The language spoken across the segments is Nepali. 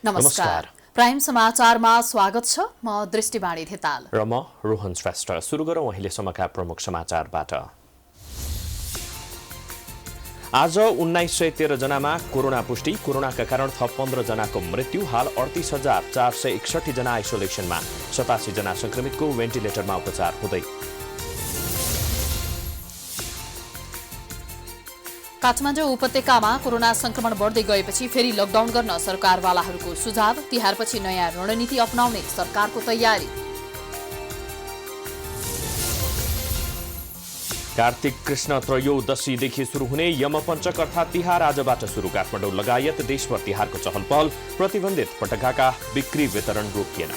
नमस्कार। प्राइम समाचारमा स्वागत छ। म दृष्टिवाणी धिताल र म रोहन श्रेष्ठ। सुरु गरौँ अहिलेसम्मका प्रमुख समाचारबाट। आज 1913 जनामा कोरोना पुष्टि। कोरोनाका कारण थप 15 जनाको मृत्यु। हाल 38,461 जना आइसोलेसनमा। 87 जना संक्रमितको भेन्टिलेटरमा उपचार हुँदै। काठमाडौँ उपत्यकामा कोरोना संक्रमण बढ्दै गएपछि फेरि लकडाउन गर्न सरकारवालाहरूको सुझाव। तिहारपछि नयाँ रणनीति अपनाउने सरकारको तयारी। कार्तिक कृष्ण त्रयोदशीदेखि सुरु हुने यमपञ्चक अर्थात् तिहार आजबाट सुरु। काठमाडौँ लगायत देशभर तिहारको चहल पहल। प्रतिबन्धित पटकाका बिक्री वितरण रोकिएन।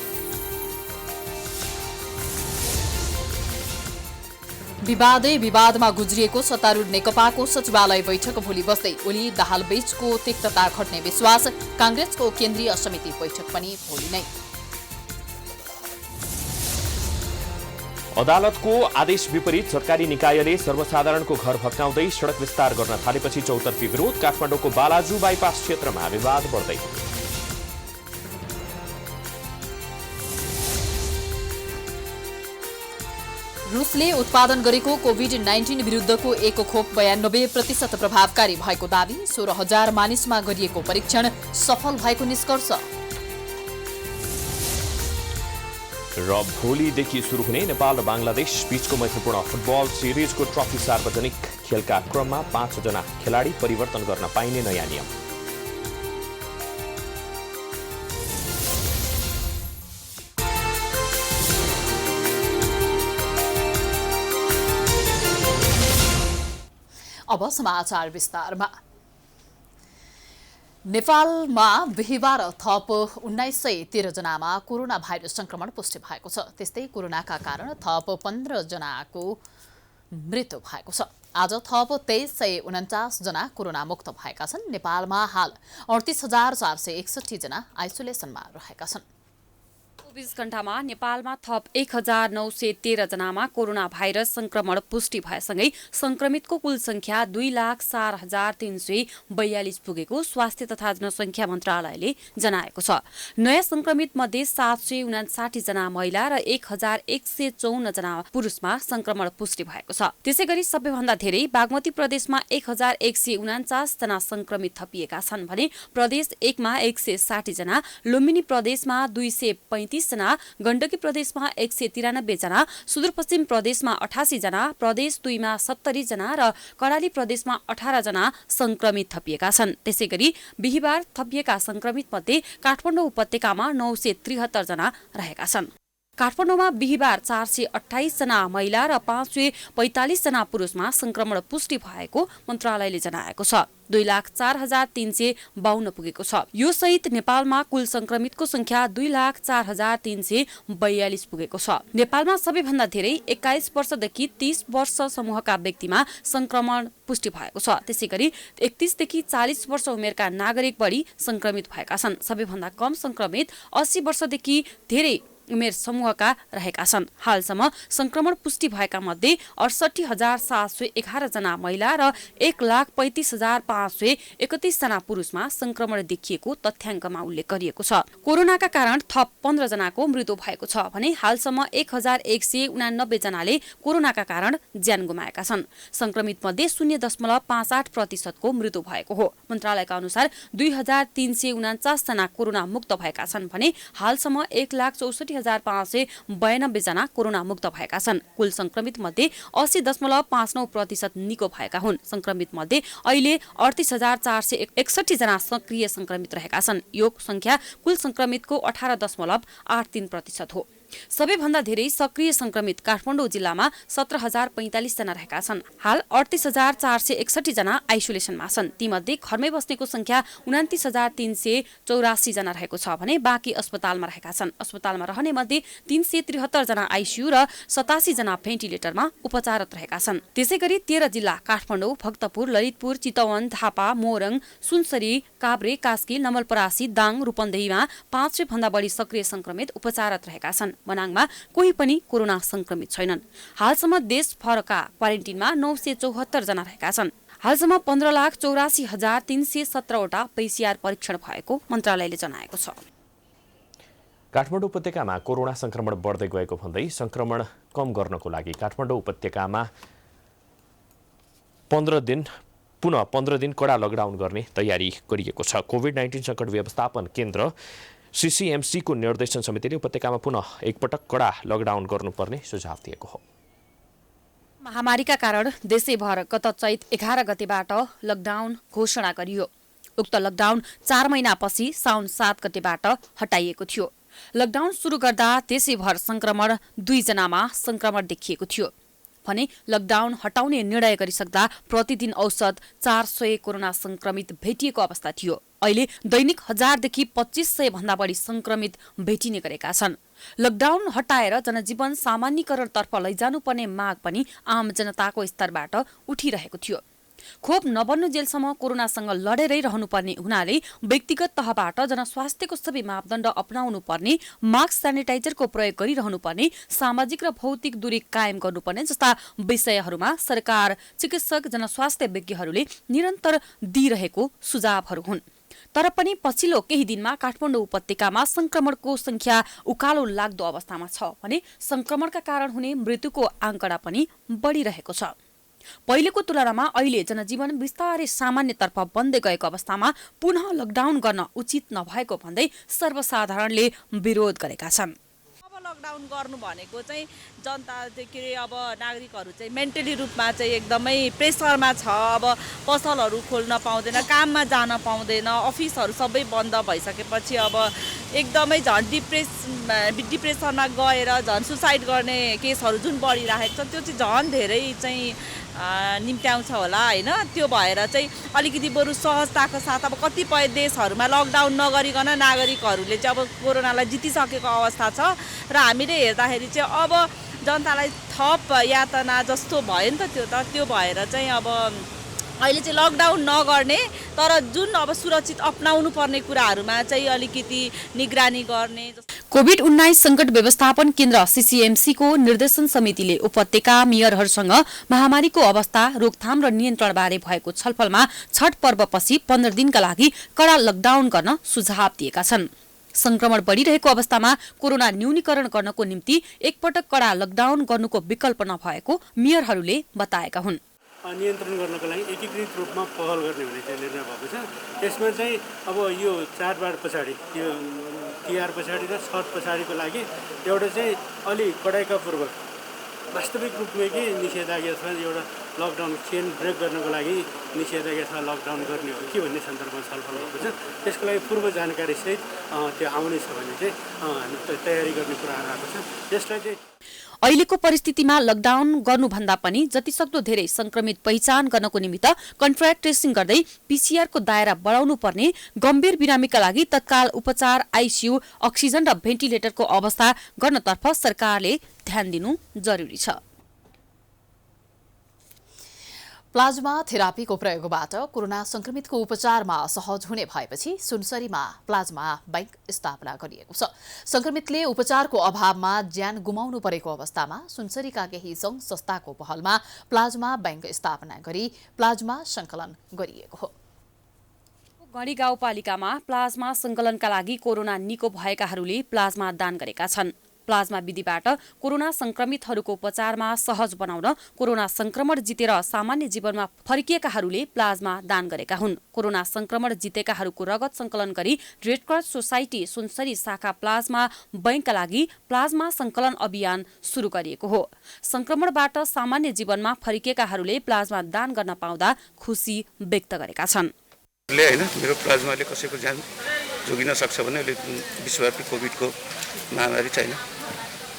विवादमा गुज्रिएको सत्तारूढ नेकपाको सचिवालय बैठक भोलि बस्दै। ओली दाहाल बीचको तिक्तता घट्ने विश्वास। कांग्रेसको केन्द्रीय समिति बैठक पनि भोलि नै। अदालतको आदेश विपरीत सरकारी निकायले सर्वसाधारणको घर भत्काउँदै सडक विस्तार गर्न थालेपछि चौतर्फी विरोध। काठमाडौँको बालाजु बाइपास क्षेत्रमा विवाद बढ्दै। रुसले उत्पादन गरेको कोभिड-19 विरुद्धको एक खोप 92% प्रभावकारी भएको दावी। 16,000 मानिसमा गरिएको परीक्षण सफल भएको निष्कर्ष। र भोलिदेखि सुरु हुने नेपाल र बांग्लादेश बीचको मैत्रीपूर्ण फुटबल सिरिजको ट्रफी सार्वजनिक खेलका क्रममा 5 जना खेलाडी परिवर्तन गर्न पाइने नयाँ नियम। अब समाचार विस्तारमा। नेपालमा बिहिबार थप 1913 जनामा कोरोना भाइरस संक्रमण पुष्टि भएको छ। त्यस्तै कोरोनाका कारण थप 15 जनाको मृत्यु भएको छ। आज थप 2349 जना कोरोना मुक्त भएका छन्। नेपालमा हाल 38,461 जना आइसोलेसनमा रहेका छन्। 24 घण्टामा नेपालमा थप 1,913 जनामा कोरोना भाइरस संक्रमण पुष्टि भएसँगै संक्रमितको कुल संख्या 2,04,342 पुगेको स्वास्थ्य तथा जनसंख्या मन्त्रालयले जनाएको छ। नयाँ संक्रमित मध्ये 759 जना महिला र 1,154 जना पुरुषमा संक्रमण पुष्टि भएको छ। त्यसैगरी सबैभन्दा धेरै बागमती प्रदेशमा 1,149 जना संक्रमित थपिएका छन् भने प्रदेश 1 मा 160 जना, लुम्बिनी प्रदेशमा 235 जना, गण्डकी प्रदेशमा 193 जना, सुदूरपश्चिम प्रदेशमा 88 जना, प्रदेश 2 मा 70 जना र कर्णाली प्रदेशमा 18 जना संक्रमित थपिएका छन्। त्यसैगरी बिहिबार थपिएका संक्रमित मध्ये काठमाडौँ उपत्यकामा 973 जना रहेका छन्। काठमाडौँमा बिहिबार 428 जना महिला र 545 जना पुरुषमा संक्रमण पुष्टि भएको मन्त्रालयले जनाएको छ। 2,04,352 पुगेको छ। यो सहित नेपालमा कुल संक्रमितको संख्या 2,04,342 पुगेको छ। नेपालमा सबैभन्दा धेरै 21 वर्षदेखि 30 वर्ष समूहका व्यक्तिमा संक्रमण पुष्टि भएको छ। त्यसैगरी 31 देखि 40 वर्ष उमेरका नागरिक बढी संक्रमित भएका छन्। सबैभन्दा कम संक्रमित 80 वर्षदेखि धेरै उमेर समूहका रहेका छन्। हालसम्म संक्रमण पुष्टि भएका मध्ये 68,711 जना महिला र 1,35,531 जना पुरुषमा संक्रमण देखिएको तथ्याङ्कमा उल्लेख गरिएको छ। कोरोनाका कारण थप 15 जनाको मृत्यु भएको छ भने हालसम्म 1,189 जनाले कोरोनाका कारण ज्यान गुमाएका छन्। संक्रमित मध्ये 0.58% को मृत्यु भएको हो। मन्त्रालयका अनुसार 2,349 जना कोरोना मुक्त भएका छन् भने हालसम्म 1,64,592 जना कोरोना मुक्त भएका छन्। कुल संक्रमित मध्ये 80.59% निको भएका हुन्। संक्रमित मध्ये अहिले 38,461 जना सक्रिय संक्रमित रहेका छन्। यो संख्या कुल संक्रमितको 18.83% हो। सबैभन्दा धेरै सक्रिय संक्रमित काठमाडौँ जिल्लामा 17,045 जना रहेका छन्। हाल 38,461 जना आइसोलेसनमा छन्। तीमध्ये घरमै बस्नेको संख्या 29,384 जना रहेको छ भने बाँकी अस्पतालमा रहेका छन्। अस्पतालमा रहने मध्ये 373 जना आइसियु र 87 जना भेन्टिलेटरमा उपचाररत रहेका छन्। त्यसैगरी 13 जिल्ला काठमाडौँ, भक्तपुर, ललितपुर, चितवन, झापा, मोरङ, सुनसरी, काभ्रे, कास्की, नवलपरासी, दाङ, रूपन्देहीमा 500 भन्दा बढी सक्रिय संक्रमित उपचाररत रहेका छन्। मनाङमा कोही पनि कोरोना संक्रमित छैनन्। हालसम्म देशभरका क्वारेन्टिनमा 974 जना रहेका छन्। हालसम्म 15,84,317वटा PCR परीक्षण भएको मन्त्रालयले जनाएको छ। काठमाडौँ उपत्यकामा कोरोना संक्रमण बढ्दै गएको भन्दै संक्रमण कम गर्नको लागि काठमाडौँ उपत्यकामा 15 दिन कडा लकडाउन गर्ने तयारी गरिएको छ। कोभिड-19 संकट व्यवस्थापन केन्द्र CCMC को निर्देशन समितिले उपत्यकामा पुनः एकपटक कडा लकडाउन गर्नुपर्ने सुझाव दिएको हो। महामारीका कारण देशैभर गत चैत 11 गतेबाट लकडाउन घोषणा गरियो। उक्त लकडाउन 4 महिनापछि साउन 7 गतेबाट हटाइएको थियो। लकडाउन सुरु गर्दा देशैभर संक्रमण 2 जनामा संक्रमण देखिएको थियो भने लकडाउन हटाउने निर्णय गरिसक्दा प्रतिदिन औसत 400 कोरोना संक्रमित भेटिएको अवस्था थियो। अहिले दैनिक 1000 देखि 2500 भन्दा बढी संक्रमित भेटिने गरेका छन्। लकडाउन हटाएर जनजीवन सामान्यीकरणतर्फ लैजानुपर्ने माग पनि आम जनताको स्तरबाट उठिरहेको थियो। खोप नबन्नु जेलसम्म कोरोनासँग लडेरै रहनुपर्ने हुनाले व्यक्तिगत तहबाट जनस्वास्थ्यको सबै मापदण्ड अपनाउनु पर्ने, मास्क सेनिटाइजरको प्रयोग गरिरहनु पर्ने, सामाजिक र भौतिक दूरी कायम गर्नुपर्ने जस्ता विषयहरूमा सरकार, चिकित्सक, जनस्वास्थ्य विज्ञहरूले निरन्तर दिइरहेको सुझावहरू हुन्। तर पनि पछिल्लो केही दिनमा काठमाडौँ उपत्यकामा संक्रमणको संख्या उकालो लाग्दो अवस्थामा छ भने संक्रमणका कारण हुने मृत्युको आंकडा पनि बढिरहेको छ। पहिलेको तुलनामा अहिले जनजीवन बिस्तारै सामान्यतर्फ बन्दै गएको अवस्थामा पुनः लकडाउन गर्न उचित नभएको भन्दै सर्वसाधारणले विरोध गरेका छन्। लकडाउन गर्नु भनेको चाहिँ जनता के अरे अब नागरिकहरू चाहिँ मेन्टली रूपमा चाहिँ एकदमै प्रेसरमा छ। अब पसलहरू खोल्न पाउँदैन, काममा जान पाउँदैन, अफिसहरू सबै बन्द भइसकेपछि अब एकदमै झन् डिप्रेसनमा गएर झन् सुसाइड गर्ने केसहरू जुन बढिरहेको छ त्यो चाहिँ झन् धेरै चाहिँ निम्त्याउँछ होला होइन। त्यो भएर चाहिँ अलिकति बरु सहजताको साथ अब कतिपय देशहरूमा लकडाउन नगरिकन नागरिकहरूले चाहिँ अब कोरोनालाई जितिसकेको अवस्था छ र हामीले हेर्दाखेरि चाहिँ अब जनतालाई थप यातना जस्तो भयो नि त त्यो भएर चाहिँ अब अहिले चाहिँ लकडाउन नगर्ने तर जुन अब सुरक्षित अपनाउनु पर्ने कुराहरूमा चाहिँ अलिकति निगरानी गर्ने। कोभिड-19 संकट व्यवस्थापन केन्द्र CCMC को निर्देशन समितिले उपत्यका मेयरहरूसँग महामारीको अवस्था, रोकथाम र नियन्त्रणबारे भएको छलफलमा छठ पर्वपछि 15 दिनका लागि कडा लकडाउन गर्न सुझाव दिएका छन्। संक्रमण बढ़िरहेको अवस्थामा कोरोना न्यूनीकरण गर्नको निम्ति एकपटक कडा लकडाउन गर्नुको विकल्प नभएको मेयरहरूले बताएका हुन्। नियन्त्रण गर्नको लागि एकीकृत रूपमा पहल गर्ने हुने चाहिँ निर्णय भएको छ। त्यसमा चाहिँ अब यो चाडबाड पछाडि यो तिहार पछाडि र छठ पछाडिको लागि एउटा चाहिँ अलि कडाइकापूर्वक वास्तविक रूपमै के निषेधाज्ञा छ, एउटा लकडाउन चेन ब्रेक गर्नको लागि निषेधाज्ञा छ, लकडाउन गर्ने हो कि भन्ने सन्दर्भमा छलफल भएको छ। त्यसको लागि पूर्व जानकारीसहित त्यो आउने छ भने चाहिँ हामी तयारी गर्ने कुराहरू आएको छ। यसलाई चाहिँ अहिलेको परिस्थितिमा लकडाउन गर्नुभन्दा पनि जतिसक्दो धेरै संक्रमित पहिचान गर्नको निमित्त कन्ट्र्याक्ट ट्रेसिङ गर्दै PCR को दायरा बढाउनु पर्ने, गम्भीर बिरामीका लागि तत्काल उपचार, ICU, अक्सिजन र भेन्टिलेटरको अवस्था गर्नतर्फ सरकारले ध्यान दिनु जरुरी छ। प्लाज्मा थेरापीको प्रयोगबाट कोरोना संक्रमितको उपचारमा सहज हुने भएपछि सुनसरीमा प्लाज्मा बैंक स्थापना गरिएको छ। संक्रमितले उपचारको अभावमा ज्यान गुमाउनु परेको अवस्थामा सुनसरीका केही सङ्घ संस्थाको पहलमा प्लाज्मा बैंक स्थापना गरी प्लाज्मा संकलन गरिएको हो। गढी गाउँपालिकामा प्लाज्मा संकलनका लागि कोरोना निको भएकाहरूले प्लाज्मा दान गरेका छन्। प्लाज्मा विधिबाट कोरोना संक्रमितहरूको उपचारमा सहज बनाउन कोरोना संक्रमण जितेर सामान्य जीवनमा फर्किएकाहरूले प्लाज्मा दान गरेका हुन्। कोरोना संक्रमण जितेकाहरूको रगत संकलन गरी रेड क्रस सोसाइटी सुनसरी शाखा प्लाज्मा बैंकका लागि प्लाज्मा संकलन अभियान सुरु गरिएको हो। संक्रमणबाट सामान्य जीवनमा फर्किएकाहरूले प्लाज्मा दान गर्न पाउँदा खुसी व्यक्त गरेका छन्। मेरो प्लाज्माले कसैको ज्यान जोगिन सक्छ भने विश्वव्यापी कोभिडको महामारी छैन,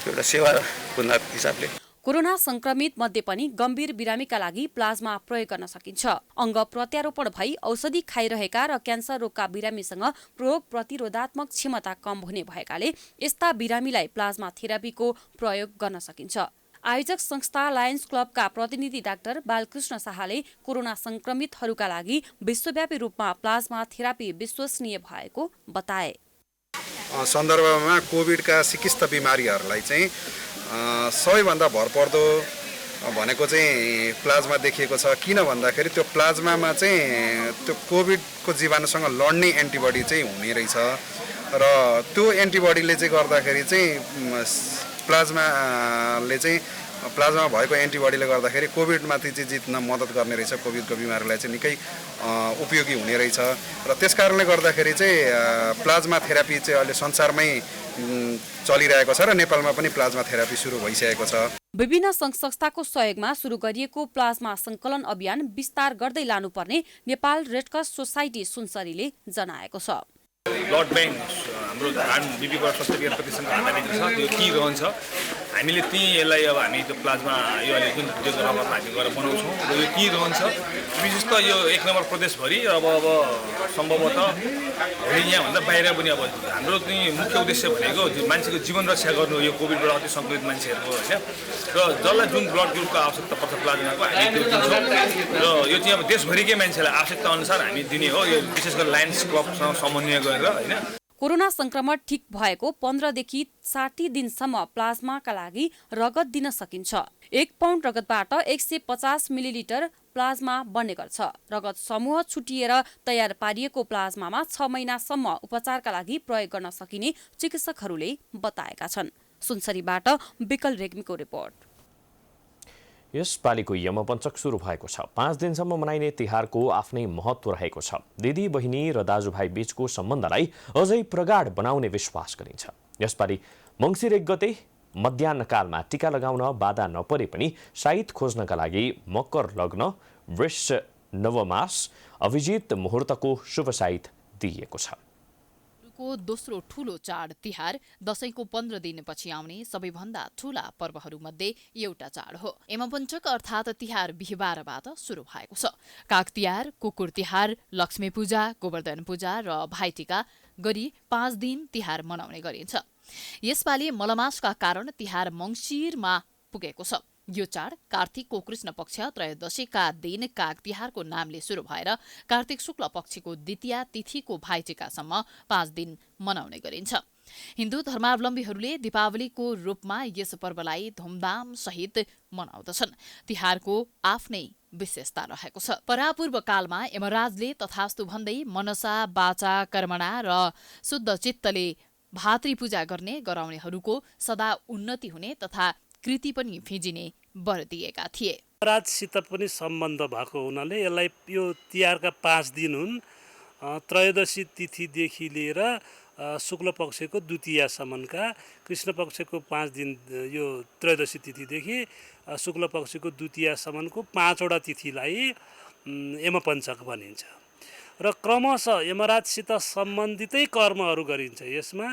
एउटा सेवाको हिसाबले कोरोना संक्रमित मध्ये पनि गम्भीर बिरामीका लागि प्लाज्मा प्रयोग गर्न सकिन्छ। अंग प्रत्यारोपण भई औषधि खाइरहेका र क्यान्सर रोगका बिरामीसँग रोग प्रतिरोधात्मक क्षमता कम हुने भएकाले यस्ता बिरामीलाई प्लाज्मा थेरापीको प्रयोग गर्न सकिन्छ। आयोजक संस्था लायन्स क्लबका प्रतिनिधि डाक्टर बालकृष्ण शाहले कोरोना संक्रमितहरूका लागि विश्वव्यापी रूपमा प्लाज्मा थेरापी विश्वसनीय भएको बताए। सन्दर्भमा कोभिडका सिकिस्त बिमारीहरूलाई चाहिँ सबैभन्दा भरपर्दो भनेको चाहिँ प्लाज्मा देखिएको छ। किन भन्दाखेरि त्यो प्लाज्मामा चाहिँ त्यो कोभिडको जीवाणुसँग लड्ने एन्टिबडी चाहिँ हुने रहेछ र त्यो एन्टिबडीले चाहिँ गर्दाखेरि चाहिँ प्लाज्मा भएको एन्टिबडीले गर्दाखेरि कोभिडमाथि चाहिँ जित्न मद्दत गर्ने रहेछ। कोभिडको बिमारीलाई चाहिँ निकै उपयोगी हुने रहेछ र त्यस कारणले गर्दाखेरि चाहिँ प्लाज्मा थेरापी चाहिँ अहिले संसारमै चलिरहेको छ र नेपालमा पनि प्लाज्मा थेरापी सुरु भइसकेको छ। विभिन्न सङ्घ संस्थाको सहयोगमा सुरु गरिएको प्लाज्मा सङ्कलन अभियान विस्तार गर्दै लानुपर्ने नेपाल रेडक्रस सोसाइटी सुनसरीले जनाएको छ। ब्लड ब्याङ्क हाम्रो धान बिपीबाट 70% प्रतिशत आधारित छ, त्यो के रहन्छ हामीले त्यही यसलाई अब हामी त्यो प्लाज्मा यो अहिले जुन त्यो रगत हामी गरेर बनाउँछौँ र यो के रहन्छ विशेष त यो 1 नम्बर प्रदेशभरि अब सम्भवतः भोलि यहाँभन्दा बाहिर पनि अब हाम्रो चाहिँ मुख्य उद्देश्य भनेको मान्छेको जीवन रक्षा गर्नु, यो कोभिडबाट अति सङ्क्रमित मान्छेहरूको होइन र जसलाई जुन ब्लड ग्रुपको आवश्यकता पर्छ प्लाज्माको हामी त्यो दिन्छौँ र यो चाहिँ अब देशभरिकै मान्छेलाई आवश्यकता अनुसार हामी दिने हो। यो विशेष गरी लायन्स क्लबसँग समन्वय गरेर होइन। कोरोना संक्रमण ठिक भएको 15 देखि 60 दिनसम्म प्लाज्माका लागि रगत दिन सकिन्छ। 1 पाउन्ड रगतबाट 150 मिलिलिटर प्लाज्मा बन्ने गर्छ। रगत समूह छुटिएर तयार पारिएको प्लाज्मामा 6 महिनासम्म उपचारका लागि प्रयोग गर्न सकिने चिकित्सकहरूले बताएका छन्। सुनसरीबाट विकल रेग्मीको रिपोर्ट। यसपालिको यमपञ्चक सुरु भएको छ। 5 दिनसम्म मनाइने तिहारको आफ्नै महत्त्व रहेको छ। दिदी बहिनी र दाजुभाइ बीचको सम्बन्धलाई अझै प्रगाढ बनाउने विश्वास गरिन्छ। यसपालि मङ्सिर 1 गते मध्याह्नकालमा टीका लगाउन बाधा नपरे पनि साइत खोज्नका लागि मकर लग्न वृष नवमास अभिजित मुहुर्तको शुभ साइत दिइएको छ। को दोस्रो ठूलो चाड तिहार दशैंको 15 दिनपछि आउने सबैभन्दा ठूला पर्वहरूमध्ये एउटा चाड हो। यमपञ्चक अर्थात् तिहार बिहिबारबाट सुरु भएको छ। काग तिहार, कुकुर तिहार, लक्ष्मी पूजा, गोवर्धन पूजा र भाइटीका गरी 5 दिन तिहार मनाउने गरिन्छ। यसपालि मलमासका कारण तिहार मङ्सिरमा पुगेको छ। यो चाड कार्तिकको कृष्ण पक्ष त्रयोदशीका दिन काग तिहारको नामले सुरु भएर कार्तिक शुक्ल पक्षको द्वितीया तिथिको भाइटीकासम्म 5 दिन मनाउने गरिन्छ। हिन्दू धर्मावलम्बीहरूले दीपावलीको रूपमा यस पर्वलाई धुमधाम सहित मनाउँदछन्। तिहारको आफ्नै विशेषता रहेको छ। परापूर्व कालमा यमराजले तथास्तु भन्दै मनसा वाचा कर्मणा र शुद्ध चित्तले भातृपूजा गर्ने गराउनेहरूको सदा उन्नति हुने तथा कृति पनि फिजिने वर दिएका थिए। राजसित पनि सम्बन्ध भएको हुनाले यसलाई यो तिहारका 5 दिन हुन्। त्रयोदशी तिथिदेखि लिएर शुक्ल पक्षको द्वितीयासम्मका, कृष्ण पक्षको 5 दिन यो त्रयोदशी तिथिदेखि शुक्ल पक्षको द्वितीयासम्मको 5 वटा तिथिलाई यमपञ्चक भनिन्छ र क्रमशः यमराजसित सम्बन्धितै कर्महरू गरिन्छ। यसमा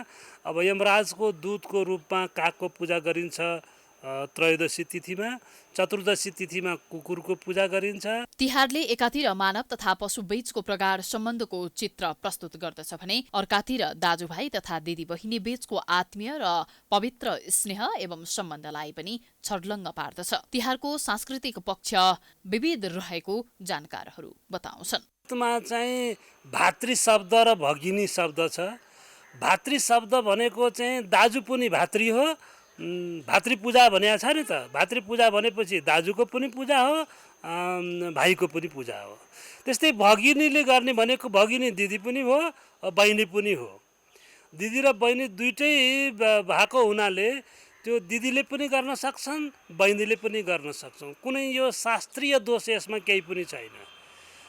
अब यमराजको दूतको रूपमा कागको पूजा गरिन्छ त्रयोदशी तिथिमा, चतुर्दशी तिथिमा कुकुरको पूजा गरिन्छ। तिहारले एकातिर मानव तथा पशु बीचको प्रगाढ सम्बन्धको चित्र प्रस्तुत गर्दछ भने अर्कातिर दाजुभाइ तथा दिदी बहिनी बीचको आत्मीय र पवित्र स्नेह एवं सम्बन्धलाई पनि छर्लङ्ग पार्दछ। तिहारको सांस्कृतिक पक्ष विविध रहेको जानकारहरू बताउँछन्। मा चाहिँ भातृ शब्द र भगिनी शब्द छ। भातृ शब्द भनेको चाहिँ दाजु पनि भातृ हो, भातृ पूजा भनेको छ नि त। भातृ पूजा भनेपछि दाजुको पनि पूजा हो, भाइको पनि पूजा हो। त्यस्तै भगिनीले गर्ने भनेको भगिनी दिदी पनि हो, बहिनी पनि हो। दिदी र बहिनी दुइटै भएको हुनाले त्यो दिदीले पनि गर्न सक्छन्, बहिनीले पनि गर्न सक्छन्। कुनै यो शास्त्रीय दोष यसमा केही पनि छैन।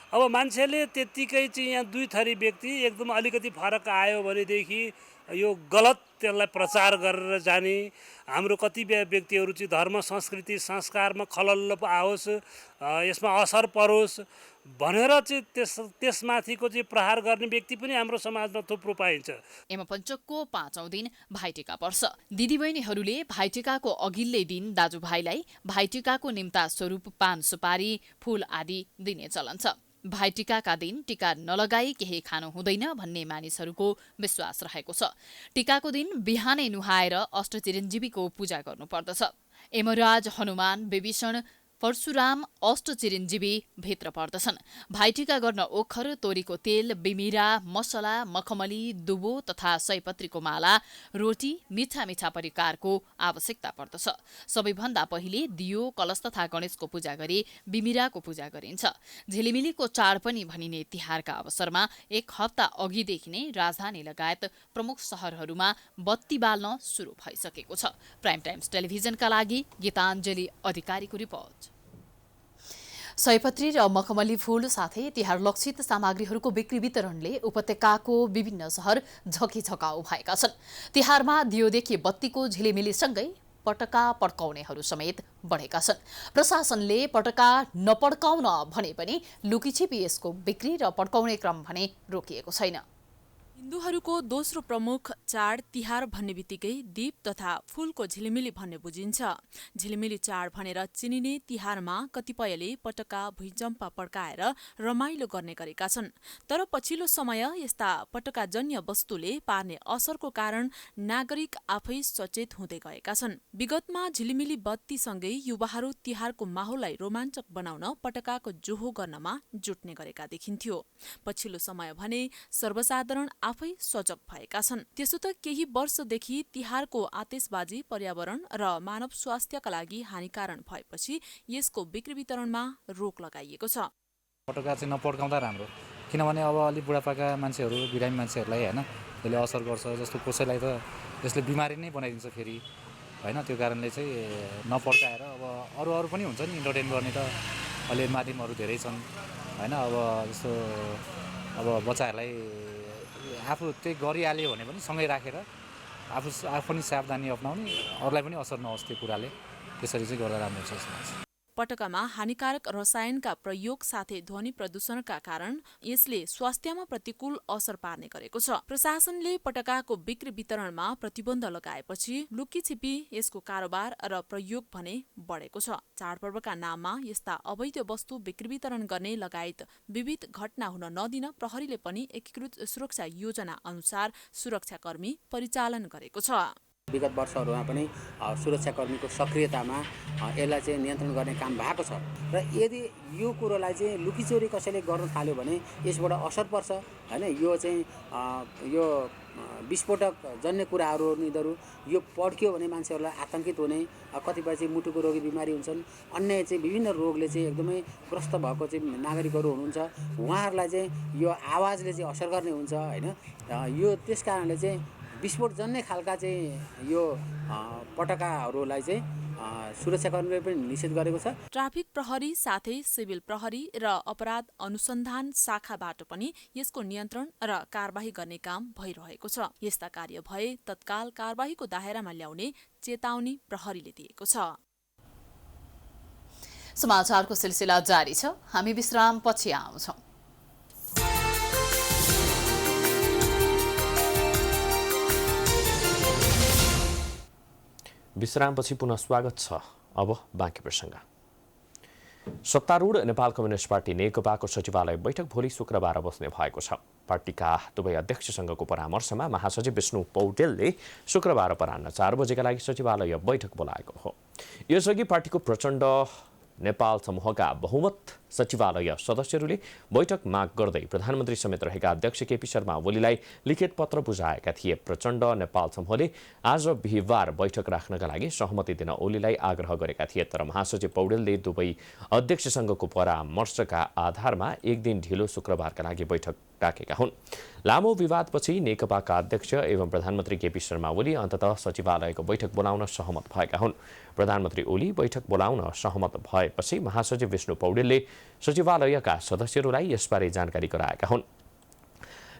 अब मान्छेले त्यत्तिकै चाहिँ यहाँ दुई थरी व्यक्ति एकदम अलिकति फरक आयो भनेदेखि यो गलत त्यसलाई प्रचार गरेर जाने, हाम्रो कति व्यक्तिहरू चाहिँ धर्म संस्कृति संस्कारमा खलल आओस्, यसमा असर परोस् भनेर चाहिँ त्यसमाथिको चाहिँ प्रहार गर्ने व्यक्ति पनि हाम्रो समाजमा थुप्रो पाइन्छ। यमपञ्चकको 5औं दिन भाइटीका पर्छ। दिदीबहिनीहरूले भाइटीकाको अघिल्लै दिन दाजुभाइलाई भाइटीकाको निम्ता स्वरूप पान सुपारी फूल आदि दिने चलन छ। भाइटीकाका दिन टीका नलगाई केही खानु हुँदैन भन्ने मानिसहरूको विश्वास रहेको छ। टीकाको दिन बिहानै नुहाएर अष्टचिरञ्जीवीको पूजा गर्नुपर्दछ। यमराज हनुमान विभीषण परशुराम अष्टचिरञ्जीवी भित्र पर्दछन्। भाइटिका गर्न ओखर, तोरीको तेल, बिमिरा, मसला, मखमली, दुबो तथा सयपत्रीको माला, रोटी, मिठा मिठा परिकारको आवश्यकता पर्दछ। सबैभन्दा पहिले दियो, कलश तथा गणेशको पूजा गरी बिमिराको पूजा गरिन्छ। झिलिमिलीको चाड पनि भनिने तिहारका अवसरमा एक हप्ता अघिदेखि नै राजधानी लगायत प्रमुख शहरहरूमा बत्ती बाल्न सुरु भइसकेको छ। प्राइम टाइम्स टेलिभिजनका लागि गीताञ्जली अधिकारीको रिपोर्ट। सयपत्री र मखमली फूल साथै तिहार लक्षित सामग्रीहरूको बिक्री वितरणले उपत्यकाको विभिन्न शहर झकीझकाउ भएका छन्। तिहारमा दियोदेखि बत्तीको झिलिमिलीसँगै पटका पड्काउनेहरू समेत बढेका छन्। प्रशासनले पटका नपड्काउन भने पनि लुकीछिपी यसको बिक्री र पड्काउने क्रम भने रोकिएको छैन। हिन्दूहरूको दोस्रो प्रमुख चाड तिहार भन्ने बित्तिकै दीप तथा फूलको झिलिमिली भन्ने बुझिन्छ। झिलिमिली चाड भनेर चिनिने तिहारमा कतिपयले पटका भुइँजम्पा पड्काएर रमाइलो गर्ने गरेका छन्। तर पछिल्लो समय यस्ता पटकाजन्य वस्तुले पार्ने असरको कारण नागरिक आफै सचेत हुँदै गएका छन्। विगतमा झिलिमिली बत्तीसँगै युवाहरू तिहारको माहौललाई रोमाञ्चक बनाउन पटकाको जोहो गर्नमा जुट्ने गरेका देखिन्थ्यो। पछिल्लो समय भने सर्वसाधारण आफै सजग भएका छन्। त्यसो त केही वर्षदेखि तिहारको आतिशबाजी पर्यावरण र मानव स्वास्थ्यका लागि हानिकारक भएपछि यसको बिक्री वितरणमा रोक लगाइएको छ। पटका चाहिँ नपड्काउँदा राम्रो, किनभने अब अलि बुढापाका मान्छेहरू, बिरामी मान्छेहरूलाई होइन यसले असर गर्छ। जस्तो कसैलाई त यसले बिमारी नै बनाइदिन्छ फेरि होइन। त्यो कारणले चाहिँ नपड्काएर अब अरू पनि हुन्छ नि इन्टरटेन गर्ने त अहिले माध्यमहरू धेरै छन् होइन। अब जस्तो अब बच्चाहरूलाई आफू त्यही गरिहाल्यो भने पनि सँगै राखेर आफू पनि सावधानी अप्नाउने, अरूलाई पनि असर नहोस् त्यो कुराले, त्यसरी चाहिँ गर्दा राम्रो छ जस्तो लाग्छ। पटकामा हानिकारक रसायनका प्रयोग साथै ध्वनि प्रदूषणका कारण यसले स्वास्थ्यमा प्रतिकूल असर पार्ने गरेको छ। प्रशासनले पटकाको बिक्री वितरणमा प्रतिबन्ध लगाएपछि लुकीछिपी यसको कारोबार र प्रयोग भने बढेको छ। चाडपर्वका नाममा यस्ता अवैध वस्तु बिक्री वितरण गर्ने लगायत विविध घटना हुन नदिन प्रहरीले पनि एकीकृत सुरक्षा योजना अनुसार सुरक्षाकर्मी परिचालन गरेको छ। विगत वर्षहरूमा पनि सुरक्षाकर्मीको सक्रियतामा यसलाई चाहिँ नियन्त्रण गर्ने काम भएको छ र यदि यो कुरोलाई चाहिँ लुकीचोरी कसैले गर्न थाल्यो भने यसबाट असर पर्छ होइन। यो चाहिँ यो विस्फोटक जन्य कुराहरू यिनीहरू यो पड्क्यो भने मान्छेहरूलाई आतंकित हुने, कतिपय चाहिँ मुटुको रोगी बिमारी हुन्छन्, अन्य चाहिँ विभिन्न रोगले चाहिँ एकदमै ग्रस्त भएको चाहिँ नागरिकहरू हुनुहुन्छ, उहाँहरूलाई चाहिँ यो आवाजले चाहिँ असर गर्ने हुन्छ होइन। यो त्यस कारणले चाहिँ विस्फोटजन्य खालका चाहिँ यो पटकाहरूलाई चाहिँ सुरक्षाकर्मीले पनि निषेध गरेको छ। ट्राफिक प्रहरी साथै सिभिल प्रहरी र अपराध अनुसन्धान शाखाबाट पनि यसको नियन्त्रण र कारबाही गर्ने काम भइरहेको छ। यस्ता कार्य भए तत्काल कारबाहीको दायरामा ल्याउने चेतावनी प्रहरीले दिएको छ। समाचारको सिलसिला जारी छ। हामी विश्राम पछि आउँछौं। विश्रामपछि पुनः स्वागत छ। अब बाँकी प्रसङ्ग। सत्तारूढ नेपाल कम्युनिस्ट पार्टी नेकपाको सचिवालय बैठक भोलि शुक्रबार बस्ने भएको छ। पार्टीका दुवै अध्यक्षसँगको परामर्शमा महासचिव विष्णु पौडेलले शुक्रबार अपराह्न 4 बजेका लागि सचिवालय बैठक बोलाएको हो। यसअघि पार्टीको प्रचण्ड नेपाल समूहका बहुमत सचिवालय सदस्यहरूले बैठक माग गर्दै प्रधानमन्त्री समेत रहेका अध्यक्ष केपी शर्मा ओलीलाई लिखित पत्र बुझाएका थिए। प्रचण्ड नेपाल समूहले आज बिहिबार बैठक राख्नका लागि सहमति दिन ओलीलाई आग्रह गरेका थिए। तर महासचिव पौडेलले दुवै अध्यक्षसँगको परामर्शका आधारमा एक दिन ढिलो शुक्रबारका लागि बैठक राखेका हुन्। लामो विवादपछि नेकपाका अध्यक्ष एवं प्रधानमन्त्री केपी शर्मा ओली अन्ततः सचिवालयको बैठक बोलाउन सहमत भएका हुन्। प्रधानमन्त्री ओली बैठक बोलाउन सहमत भएपछि महासचिव विष्णु पौडेलले सचिवालयका सदस्यहरूलाई यसबारे जानकारी गराएका हुन्।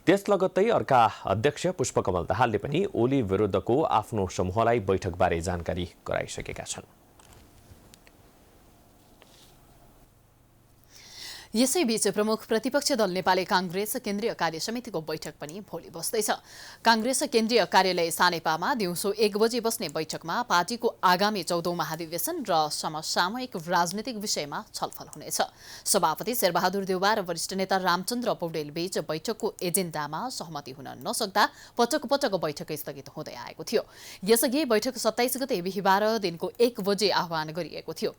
त्यस लगत्तै अर्का अध्यक्ष पुष्पकमल दाहालले पनि ओली विरुद्धको आफ्नो समूहलाई बैठकबारे जानकारी गराइसकेका छन्। यसैबीच प्रमुख प्रतिपक्ष दल नेपाली कांग्रेस केन्द्रीय कार्य समितिको बैठक पनि भोलि बस्दैछ। कांग्रेस केन्द्रीय कार्यालय सानेपामा दिउँसो 1 बजे बस्ने बैठकमा पार्टीको आगामी 14औं महाधिवेशन र समसामयिक राजनीतिक विषयमा छलफल हुनेछ। सभापति शेरबहादुर देउवा र वरिष्ठ नेता रामचन्द्र पौडेल बीच बैठकको एजेन्डामा सहमति हुन नसक्दा पटक बैठक स्थगित हुँदै आएको थियो। यसअघि बैठक 27 गते बिहिबार दिनको 1 बजे आह्वान गरिएको थियो।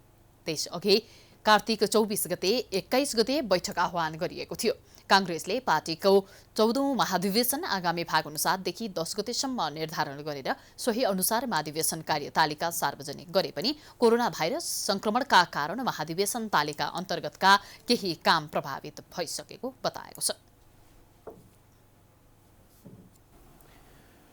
त्यसअघि कार्तिक 24 गते 21 गते बैठक आह्वान गरिएको थियो। कांग्रेसले पार्टीको 14औं महाधिवेशन आगामी फागुन 7 देखि 10 गतेसम्म निर्धारण गरेर सोही अनुसार महाधिवेशन कार्यतालिका सार्वजनिक गरे पनि कोरोना भाइरस संक्रमणका कारण महाधिवेशन तालिका अन्तर्गतका केही काम प्रभावित भइसकेको बताएको छ।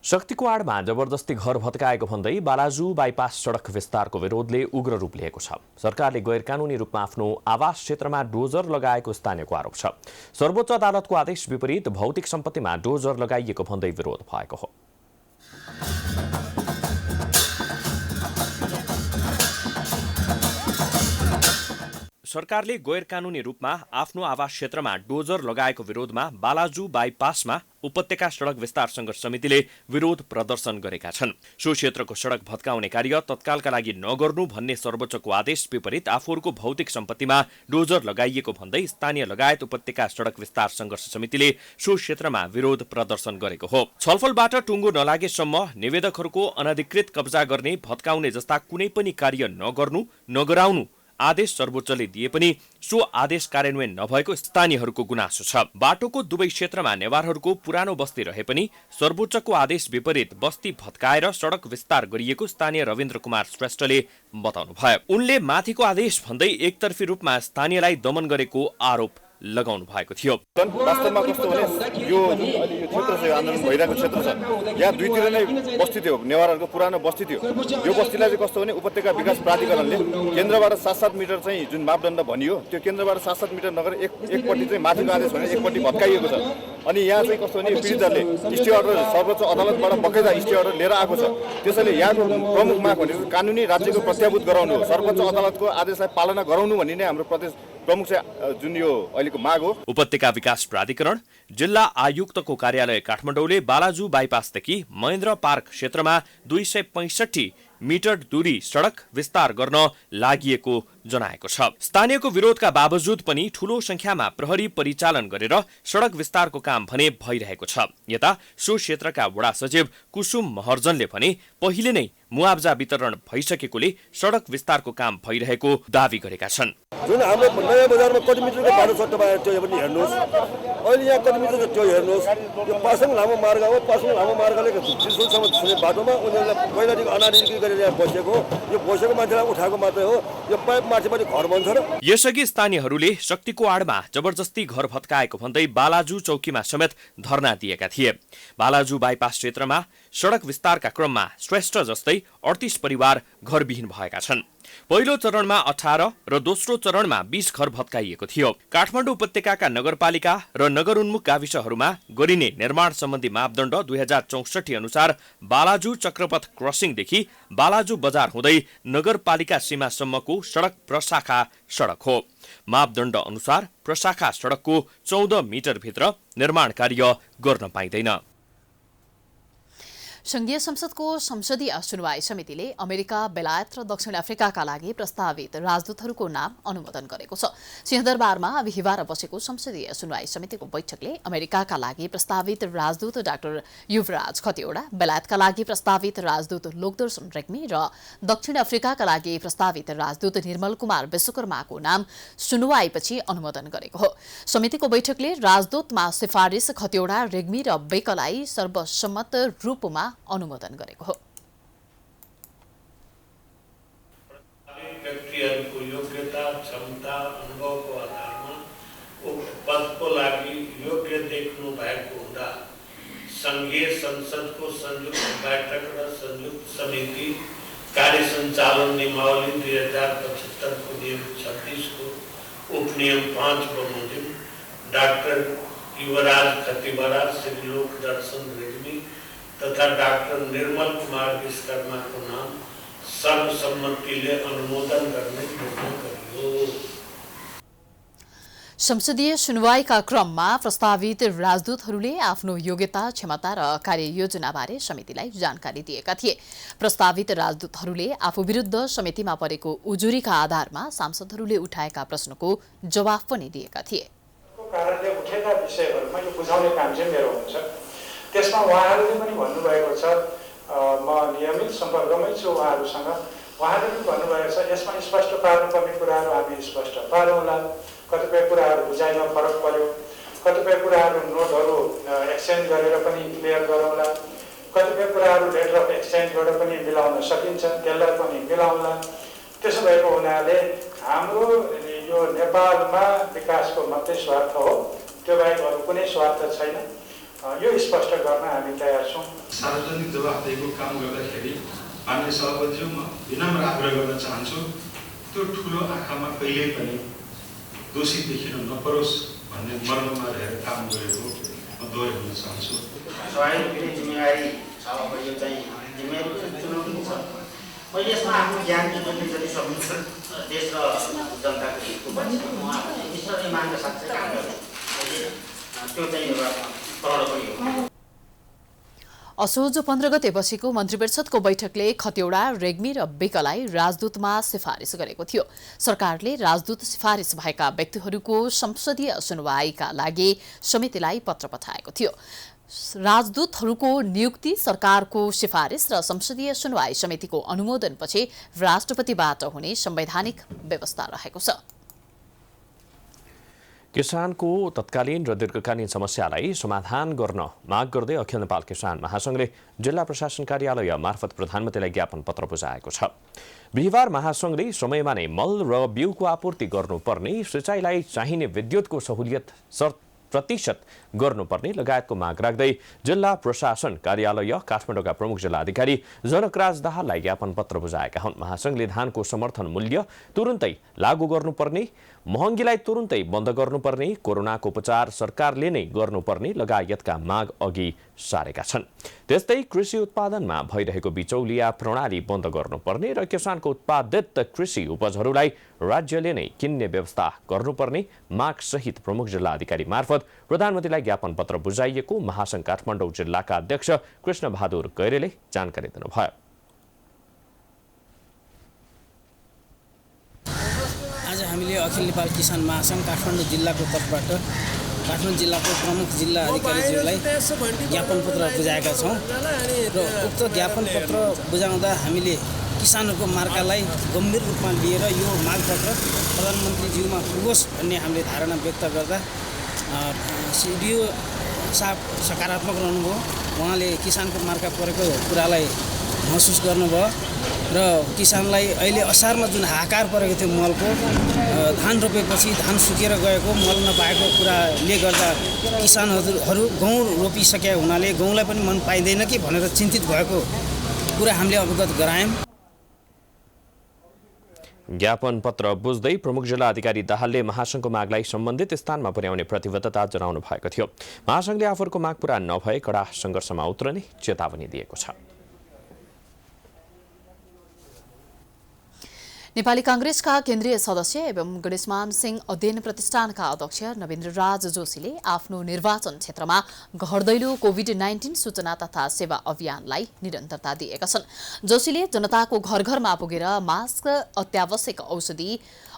शक्तिको आडमा जबरजस्ती घर भत्काएको भन्दै बालाजु बाइपास सडक विस्तारको विरोधले उग्र रूप लिएको छ। सरकारले गैरकानूनी रूपमा आफ्नो आवास क्षेत्रमा डोजर लगाएको स्थानीयको आरोप छ। सर्वोच्च अदालतको आदेश विपरीत भौतिक सम्पत्तिमा डोजर लगाइएको भन्दै विरोध भएको हो। सरकारले गैरकानूनी रूपमा आफ्नो आवास क्षेत्रमा डोजर लगाएको विरोधमा बालाजु बाइपासमा उपत्यका सडक विस्तार संघर्ष समितिले विरोध प्रदर्शन गरेका छन्। सो क्षेत्रको सडक भत्काउने कार्य तत्कालका लागि नगर्नु भन्ने सर्वोच्चको आदेश विपरीत आफूहरूको भौतिक सम्पत्तिमा डोजर लगाइएको भन्दै स्थानीय लगायत उपत्यका सडक विस्तार संघर्ष समितिले सो क्षेत्रमा विरोध प्रदर्शन गरेको हो। छलफलबाट टुङ्गो नलागेसम्म निवेदकहरूको अनधिकृत कब्जा गर्ने, भत्काउने जस्ता कुनै पनि कार्य नगर्नु, नगराउनु आदेश सर्वोच्चले दिए पनि सो आदेश कार्यान्वयन नभएको स्थानीयहरूको गुनासो छ। बाटोको दुवै क्षेत्रमा नेवारहरूको पुरानो बस्ती रहे पनि सर्वोच्चको आदेश विपरीत बस्ती भत्काएर सडक विस्तार गरिएको स्थानीय रविन्द्र कुमार श्रेष्ठले बताउनुभयो। उनले माथिको आदेश भन्दै एकतर्फी रूपमा स्थानीयलाई दमन गरेको आरोप लगाउनु भएको थियो। वास्तवमा कस्तो भने यो क्षेत्र चाहिँ आन्दोलन भइरहेको क्षेत्र छ। यहाँ दुईतिर नै बस्ती थियो, नेवारहरूको पुरानो बस्ती थियो। यो बस्तीलाई चाहिँ कस्तो भने उपत्यका विकास प्राधिकरणले केन्द्रबाट 7-7 मिटर चाहिँ जुन मापदण्ड भनियो त्यो केन्द्रबाट 7-7 मिटर नगरेर एकपट्टि चाहिँ माथिको आदेश भने एकपट्टि भत्काइएको छ। अनि यहाँ चाहिँ कस्तो भने पीडितहरूले स्टे अर्डर सर्वोच्च अदालतबाट बकाइदा स्टे अर्डर लिएर आएको छ। त्यसैले यहाँको प्रमुख माग भनेको कानुनी राज्यको प्रत्याभूत गराउनु हो, सर्वोच्च अदालतको आदेशलाई पालना गराउनु भन्ने नै हाम्रो प्रमुख चाहिँ जुन यो अहिलेको माग हो। उपत्यका विकास प्राधिकरण जिल्ला आयुक्तको कार्यालय काठमाडौँले बालाजु बाइपासदेखि महेन्द्र पार्क क्षेत्रमा 265 मिटर दूरी सडक विस्तार गर्न लागिएको जनाएको छ। स्थानीयको विरोधका बावजुद पनि ठूलो संख्यामा प्रहरी परिचालन गरेर सडक विस्तारको काम भने भइरहेको छ। यता सो क्षेत्रका वडा सचिव कुसुम महर्जनले भने पहिले नै मुआब्जा वितरण भइसकेकोले सडक विस्तारको काम भइरहेको दावी गरेका छन्। जुन हाम्रो नयाँ बजारमा कति मिटरको बाटो छ तपाईँ त्यो पनि हेर्नुहोस्, अहिले यहाँ कति मिटर छ त्यो हेर्नुहोस्। यो पासाङ लामो मार्ग हो, पासाङ लामो मार्गले त्रिशुलसम्म छुने बाटोमा उनीहरूले पहिलादेखि अनाधिकृत गरेर यहाँ बसेको हो। यो बसेको मान्छेलाई उठाएको मात्रै हो, यो पाइप माथि पनि घर बन्छ र। यसअघि स्थानीयहरूले शक्तिको आडमा जबरजस्ती घर भत्काएको भन्दै बालाजु चौकीमा समेत धरना दिएका थिए। बालाजु बाइपास क्षेत्रमा सडक विस्तारका क्रममा श्रेष्ठ जस्तै 38 परिवार घरविहीन भएका छन्। पहिलो चरणमा 18 र दोस्रो चरणमा 20 घर भत्काइएको थियो। काठमाडौँ उपत्यकाका नगरपालिका र नगरउन्मुख गाविसहरूमा गरिने निर्माण सम्बन्धी मापदण्ड 2064 अनुसार बालाजु चक्रपथ क्रसिङदेखि बालाजु बजार हुँदै नगरपालिका सीमासम्मको सडक प्रशाखा सडक हो। मापदण्ड अनुसार प्रशाखा सडकको 14 मिटर भित्र निर्माण कार्य गर्न पाइँदैन। संघीय संसदको संसदीय सुनवाई समितिले अमेरिका, बेलायत र दक्षिण अफ्रिकाका लागि प्रस्तावित राजदूतहरूको नाम अनुमोदन गरेको छ। सिंहदरबारमा बिहिबार बसेको संसदीय सुनवाई समितिको बैठकले अमेरिकाका लागि प्रस्तावित राजदूत डाक्टर युवराज खतिवडा, बेलायतका लागि प्रस्तावित राजदूत लोकदर्शन रेग्मी र दक्षिण अफ्रिकाका लागि प्रस्तावित राजदूत निर्मल कुमार विश्वकर्माको नाम सुनवाईपछि अनुमोदन गरेको हो। समितिको बैठकले राजदूतमा सिफारिस खतिवडा, रेग्मी र बेकलाई सर्वसम्मत रूपमा अनुमोदन गरेको हो। व्यक्तिहरूको योग्यता, क्षमता, अनुभवको आधारमा उक्त पदको लागि योग्य देख्नु भएको हुँदा संघीय संसदको संयुक्त बैठक र संयुक्त समिति कार्य सञ्चालन नियमावली 2075 को नियम 26 को उपनियम 5 बमोजिम डाक्टर युवराज खतिवडा, श्री लोकदर्शन रेग्मी तथा डाक्टर निर्मल कुमार विश्वकर्मा को नाम सर्वसम्मतिले अनुमोदन गर्ने निर्णय गरियो। संसदीय सुनवाईका क्रममा प्रस्तावित राजदूतहरूले आफ्नो योग्यता, क्षमता र कार्ययोजनाबारे समितिलाई जानकारी दिएका थिए। प्रस्तावित राजदूतहरूले आफू विरुद्ध समितिमा परेको उजुरीका आधारमा सांसदहरूले उठाएका प्रश्नको जवाफ पनि दिएका थिए। कारणले उठेका विषयहरूमा यो बुझाउने काम चाहिँ मेरो हुन्छ। त्यसमा उहाँहरूले पनि भन्नुभएको छ, म नियमित सम्पर्कमै छु उहाँहरूसँग। उहाँले पनि भन्नुभएको छ यसमा स्पष्ट पार्नुपर्ने कुराहरू हामी स्पष्ट पारौँला। कतिपय कुराहरू बुझाइमा फरक पर्यो, कतिपय कुराहरू नोटहरू एक्सचेन्ज गरेर पनि क्लियर गरौँला, कतिपय कुराहरू लेटर अफ एक्सचेन्जबाट पनि मिलाउन सकिन्छ, त्यसलाई पनि मिलाउला। त्यसो भएको हुनाले हाम्रो यो नेपालमा विकासको मात्रै स्वार्थ हो, त्यो बाहेक अरू कुनै स्वार्थ छैन। यो स्पष्ट गर्न हामी तयार छौँ। सार्वजनिक जवाफदेहीको काम गर्दाखेरि माननीय सभापतिज्यू, म विनम्र आग्रह गर्न चाहन्छु त्यो ठुलो आँखामा कहिल्यै पनि दोषी देखिन नपरोस् भन्ने मर्ममा रहेर काम गरेको म दोहोऱ्याउन चाहन्छु। स्वाभाविक पनि जिम्मेवारी छ, अब यो चाहिँ जिम्मेवारी चुनौती छ। मैले यसमा आफ्नो ज्ञान जुट्ने जति सकिन्छ देश र जनताको हितको पक्षमा म ईश्वरले मानेर साँच्चै काम गर्छु। त्यो चाहिँ एउटा प्रहरपरि हो। असोज 15 गते बसेको मन्त्रीपरिषदको बैठकले खतिवडा, रेग्मी र बेकलाई राजदूतमा सिफारिस गरेको थियो। सरकारले राजदूत सिफारिस भएका व्यक्तिहरूको संसदीय सुनवाईका लागि समितिलाई पत्र पठाएको थियो। राजदूतहरूको नियुक्ति सरकारको सिफारिस र संसदीय सुनवाई समितिको अनुमोदनपछि राष्ट्रपतिबाट हुने संवैधानिक व्यवस्था रहेको छ। किसानको तत्कालीन र दीर्घकालीन समस्यालाई समाधान गर्न माग गर्दै अखिल नेपाल किसान महासंघले जिल्ला प्रशासन कार्यालय मार्फत प्रधानमन्त्रीलाई ज्ञापन पत्र बुझाएको छ। बिहिबार महासंघले समयमा नै मल र बिउको आपूर्ति गर्नुपर्ने, सिँचाइलाई चाहिने विद्युतको सहुलियत प्रतिशत गर्नुपर्ने लगायतको माग राख्दै जिल्ला प्रशासन कार्यालय काठमाडौँका प्रमुख जिल्लाधिकारी जनकराज दाहाललाई ज्ञापन पत्र बुझाएका हुन्। महासंघले धानको समर्थन मूल्य तुरुन्तै लागू गर्नुपर्ने, महँगीलाई तुरुन्तै बन्द गर्नुपर्ने, कोरोनाको उपचार सरकारले नै गर्नुपर्ने लगायतका माग अघि सारेका छन्। त्यस्तै कृषि उत्पादनमा भइरहेको बिचौलिया प्रणाली बन्द गर्नुपर्ने र किसानको उत्पादित कृषि उपजहरूलाई राज्यले नै किन्ने व्यवस्था गर्नुपर्ने माग सहित प्रमुख जिल्लाधिकारी मार्फत प्रधानमन्त्रीलाई ज्ञापन पत्र बुझाइएको महासंघ काठमाडौँ जिल्लाका अध्यक्ष कृष्ण बहादुर गैरेले जानकारी दिनुभयो। आज हामीले अखिल नेपाल किसान महासंघ काठमाडौँ जिल्लाको तर्फबाट काठमाडौँ जिल्लाको प्रमुख जिल्ला अधिकारीज्यूलाई ज्ञापन पत्र बुझाएका छौँ र उक्त ज्ञापन पत्र बुझाउँदा हामीले किसानहरूको मार्कालाई गम्भीर रूपमा लिएर यो मागपत्र प्रधानमन्त्रीज्यूमा पुगोस् भन्ने हामीले धारणा व्यक्त गर्दा सिडिओ साहब सकारात्मक रहनुभयो। उहाँले किसानको मार्का परेको कुरालाई महसुस गर्नुभयो र किसानलाई अहिले असारमा जुन हाहाकार परेको थियो मलको, धान रोपेपछि धान सुकेर गएको, मल नपाएको कुराले गर्दा किसानहरू गहुँ रोपिसके हुनाले गहुँलाई पनि मन पाइँदैन कि भनेर चिन्तित भएको कुरा हामीले अवगत गरायौँ। ज्ञापन पत्र बुझ्दै प्रमुख जिल्ला अधिकारी दाहालले महासंघको मागलाई सम्बन्धित स्थानमा पुर्याउने प्रतिबद्धता जनाउनु भएको थियो। महासंघले आफूहरूको माग पूरा नभए कडा सङ्घर्षमा उत्रने चेतावनी दिएको छ। नेपाली कांग्रेसका केन्द्रीय सदस्य एवं गणेशमान सिंह अध्ययन प्रतिष्ठानका अध्यक्ष नवीन्द्र राज जोशीले आफ्नो निर्वाचन क्षेत्रमा घट्दैलो कोभिड-19 सूचना तथा सेवा अभियानलाई निरन्तरता दिएका छन्। जोशीले जनताको घर घरमा पुगेर मास्क, अत्यावश्यक औषधि,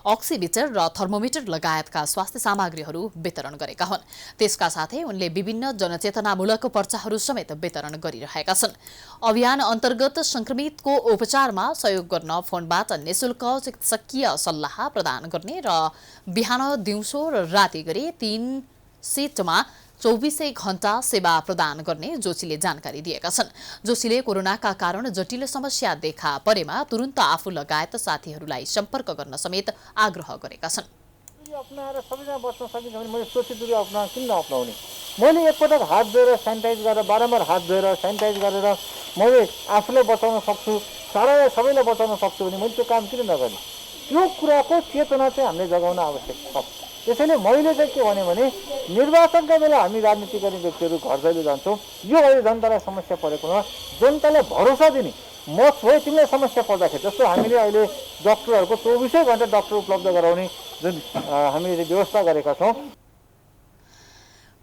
अक्सिमिटर र थर्मोमिटर लगायतका स्वास्थ्य सामग्रीहरू वितरण गरेका हुन्। त्यसका साथै उनले विभिन्न जनचेतनामूलक पर्चाहरू समेत वितरण गरिरहेका छन्। अभियान अन्तर्गत संक्रमितको उपचारमा सहयोग गर्न फोनबाट निशुल्क चिकित्सकीय सल्लाह प्रदान गर्ने र बिहान, दिउँसो र राति गरी 3 सिफ्टमा 24 घण्टा सेवा प्रदान गर्ने जोशीले जानकारी दिएका छन्। जोशीले कोरोनाका कारण जटिल समस्या देखा परेमा तुरुन्त आफू लगायत साथीहरूलाई सम्पर्क गर्न समेत आग्रह गरेका छन्। अपनाएर सबैजना बस्न सकिन्छ भने मैले सुरक्षित दूरी अपनाउन किन नअपनाउने? मैले एकपटक हात धोएर सेनिटाइज गरेर, बारम्बार हात धोएर सेनिटाइज गरेर मैले आफूलाई बचाउन सक्छु, सबैलाई बचाउन सक्छु भने मैले त्यो काम किन नगर्ने? त्यो कुराको चेतना चाहिँ हामीले जगाउन आवश्यक छ। त्यसैले मैले चाहिँ के भने निर्वाचनका बेला हामी राजनीति गर्ने व्यक्तिहरू घर जहिले जान्छौँ। यो अहिले जनतालाई समस्या परेकोमा जनतालाई भरोसा दिने, म छु है तिमीलाई समस्या पर्दाखेरि, जस्तो हामीले अहिले डक्टरहरूको 24 घण्टा डक्टर उपलब्ध गराउने जुन हामीले व्यवस्था गरेका छौँ।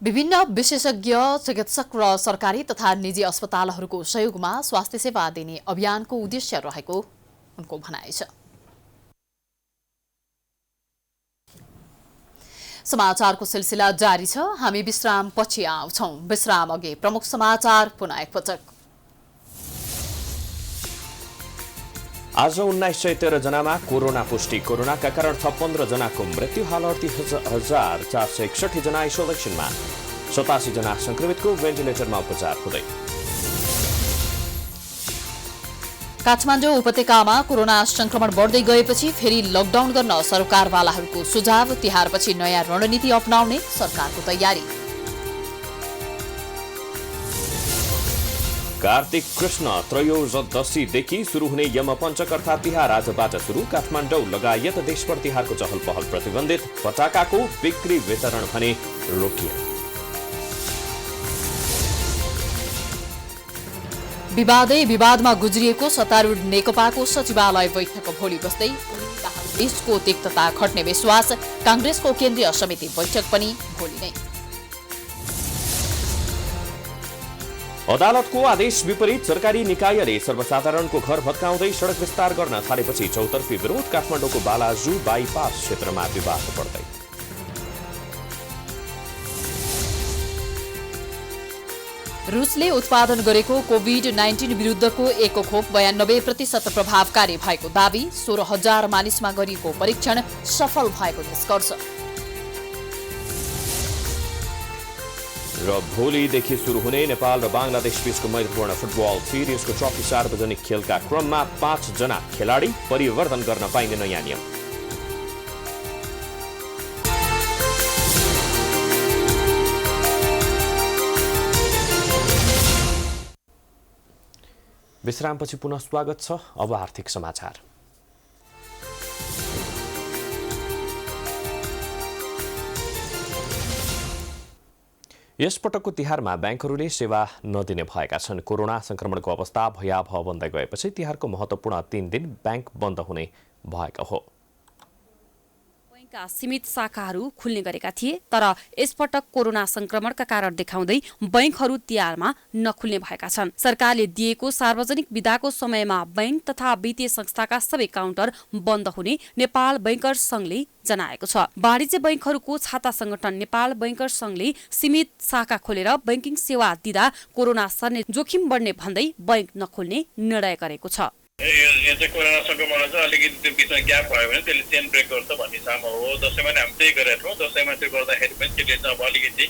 विभिन्न विशेषज्ञ चिकित्सक र सरकारी तथा निजी अस्पतालहरूको सहयोगमा स्वास्थ्य सेवा दिने अभियानको उद्देश्य रहेको उनको भनाइ छ। समाचारको सिलसिला जारी छ। हामी विश्राम पछि आउँछौं। विश्राम अघि प्रमुख समाचार पुनः एकपटक। आज 1913 जनामा कोरोना पुष्टि। कोरोनाका कारण थप 15 जनाको मृत्यु। हाल 38,461 जना आइसोलेसनमा। 87 जना संक्रमितको भेन्टिलेटरमा उपचार हुँदै। काठमाडौँ उपत्यकामा कोरोना संक्रमण बढ्दै गएपछि फेरि लकडाउन गर्न सरकारवालाहरूको सुझाव। तिहारपछि नयाँ रणनीति अपनाउने सरकारको तयारी। कार्तिक कृष्ण त्रयोदशीदेखि सुरु हुने यमपञ्चक अर्थात् तिहार आजबाट सुरु। काठमाडौँ लगायत देशभर तिहारको चहल पहल प्रतिबन्धित। पटाकाको बिक्री वितरण भने रोकियो। विवादै विवादमा गुज्रिएको सत्तारूढ नेकपाको सचिवालय बैठक भोलि बस्दै देशको तिक्तता घट्ने विश्वास। कांग्रेसको केन्द्रीय समिति बैठक पनि भोलि नै। अदालतको आदेश विपरीत सरकारी निकायले सर्वसाधारणको घर भत्काउँदै सडक विस्तार गर्न थालेपछि चौतर्फी विरोध। काठमाडौँको बालाजु बाइपास क्षेत्रमा विवाद बढ्दै। रुसले उत्पादन गरेको कोभिड-19 विरुद्धको एक खोप 92% प्रभावकारी भएको दावी। 16,000 मानिसमा गरिएको परीक्षण सफल भएको निष्कर्ष। र भोलिदेखि सुरु हुने नेपाल र बांग्लादेश बीचको मैत्रीपूर्ण फुटबल सिरिजको ट्रफी सार्वजनिक खेलका क्रममा 5 जना खेलाडी परिवर्तन गर्न पाइने नयाँ नियम। विश्रामपछि पुनः स्वागत छ। अब आर्थिक समाचार। यस पटकको तिहारमा ब्याङ्कहरूले सेवा नदिने भएका छन्। कोरोना संक्रमणको अवस्था भयावह बन्दै गएपछि तिहारको महत्त्वपूर्ण 3 दिन ब्याङ्क बन्द हुने भएको हो। बैंकका सीमित शाखाहरू खुल्ने गरेका थिए, तर यसपटक कोरोना संक्रमणका कारण देखाउँदै बैंकहरू तिहारमा नखुल्ने भएका छन्। सरकारले दिएको सार्वजनिक बिदाको समयमा बैंक तथा वित्तीय संस्थाका सबै काउन्टर बन्द हुने नेपाल बैंकर्स संघले जनाएको छ। वाणिज्य बैंकहरूको छाता संगठन नेपाल बैंकर्स संघले सीमित शाखा खोलेर बैंकिङ सेवा दिँदा कोरोना सर्ने जोखिम बढ्ने भन्दै बैंक नखोल्ने निर्णय गरेको छ। यो चाहिँ कोरोना संक्रमण चाहिँ अलिकति त्यो बिचमा ग्याप भयो भने त्यसले चेन ब्रेक गर्छ भन्ने सामो हो। दसैँमा पनि हामी त्यही गरेका थियौँ। दसैँमा त्यो गर्दाखेरि पनि त्यसले चाहिँ अब अलिकति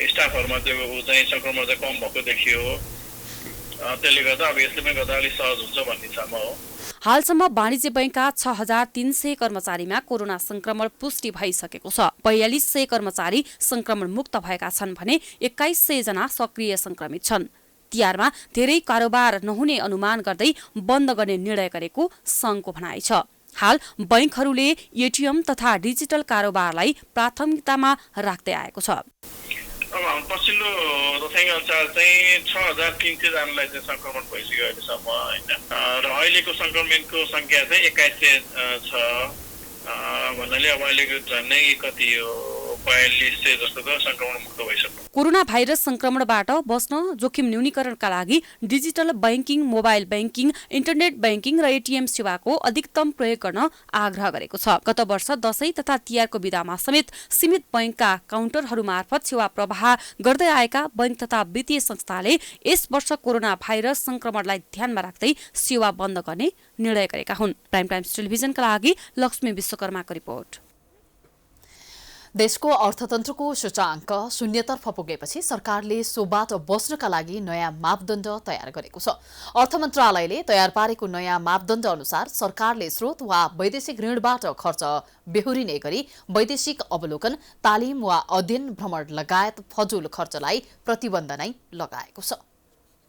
स्टाफहरूमा चाहिँ चाहिँ संक्रमण चाहिँ कम भएको देखियो। त्यसले गर्दा अब यसले पनि गर्दा अलिक सहज हुन्छ भन्ने सामो हो। हालसम्म वाणिज्य बैंकका 6,300 कर्मचारीमा कोरोना संक्रमण पुष्टि भइसकेको छ। 4,200 कर्मचारी संक्रमण मुक्त भएका छन् भने 2,100 जना सक्रिय संक्रमित छन्। तिहारमा धेरै कारोबार नहुने अनुमान गर्दै बन्द गर्ने निर्णय गरेको संघको भनाइ छ। हाल बैंकहरूले एटीएम तथा डिजिटल कारोबारलाई प्राथमिकतामा राख्दै आएको छ। अब पछिल्लो तथ्याङ्क अनुसार चाहिँ 6,300 जनालाई चाहिँ संक्रमण भइसक्यो अहिलेसम्म होइन। र अहिलेको संक्रमितको संख्या चाहिँ 2,100 छ भन्नाले अब अहिलेको झन्डै कति हो 4,200 जस्तो त संक्रमण मुक्त भइसक्यो। कोरोना भाइरस संक्रमणबाट बस्न जोखिम न्यूनीकरणका लागि digital banking, mobile banking, internet banking र एटीएम सेवाको अधिकतम प्रयोग गर्न आग्रह गरेको छ। गत वर्ष दशैं तथा तिहारको बिदामा समेत सीमित बैंकका काउन्टरहरू मार्फत सेवा प्रवाह गर्दै आएका बैंक तथा वित्तीय संस्थाले यस वर्ष कोरोना भाइरस संक्रमणलाई ध्यानमा राख्दै सेवा बन्द गर्ने निर्णय गरेका हुन्। प्राइम टाइम्स टेलिभिजनका लागि लक्ष्मी विश्वकर्माको रिपोर्ट। देशको अर्थतन्त्रको सूचाङ्क शून्यतर्फ पुगेपछि सरकारले सोबाट बस्नका लागि नयाँ मापदण्ड तयार गरेको छ। अर्थ मन्त्रालयले तयार पारेको नयाँ मापदण्ड अनुसार सरकारले स्रोत वा वैदेशिक ऋणबाट खर्च बेहोरिने गरी वैदेशिक अवलोकन, तालिम वा अध्ययन भ्रमण लगायत फजुल खर्चलाई प्रतिबन्ध नै लगाएको छ।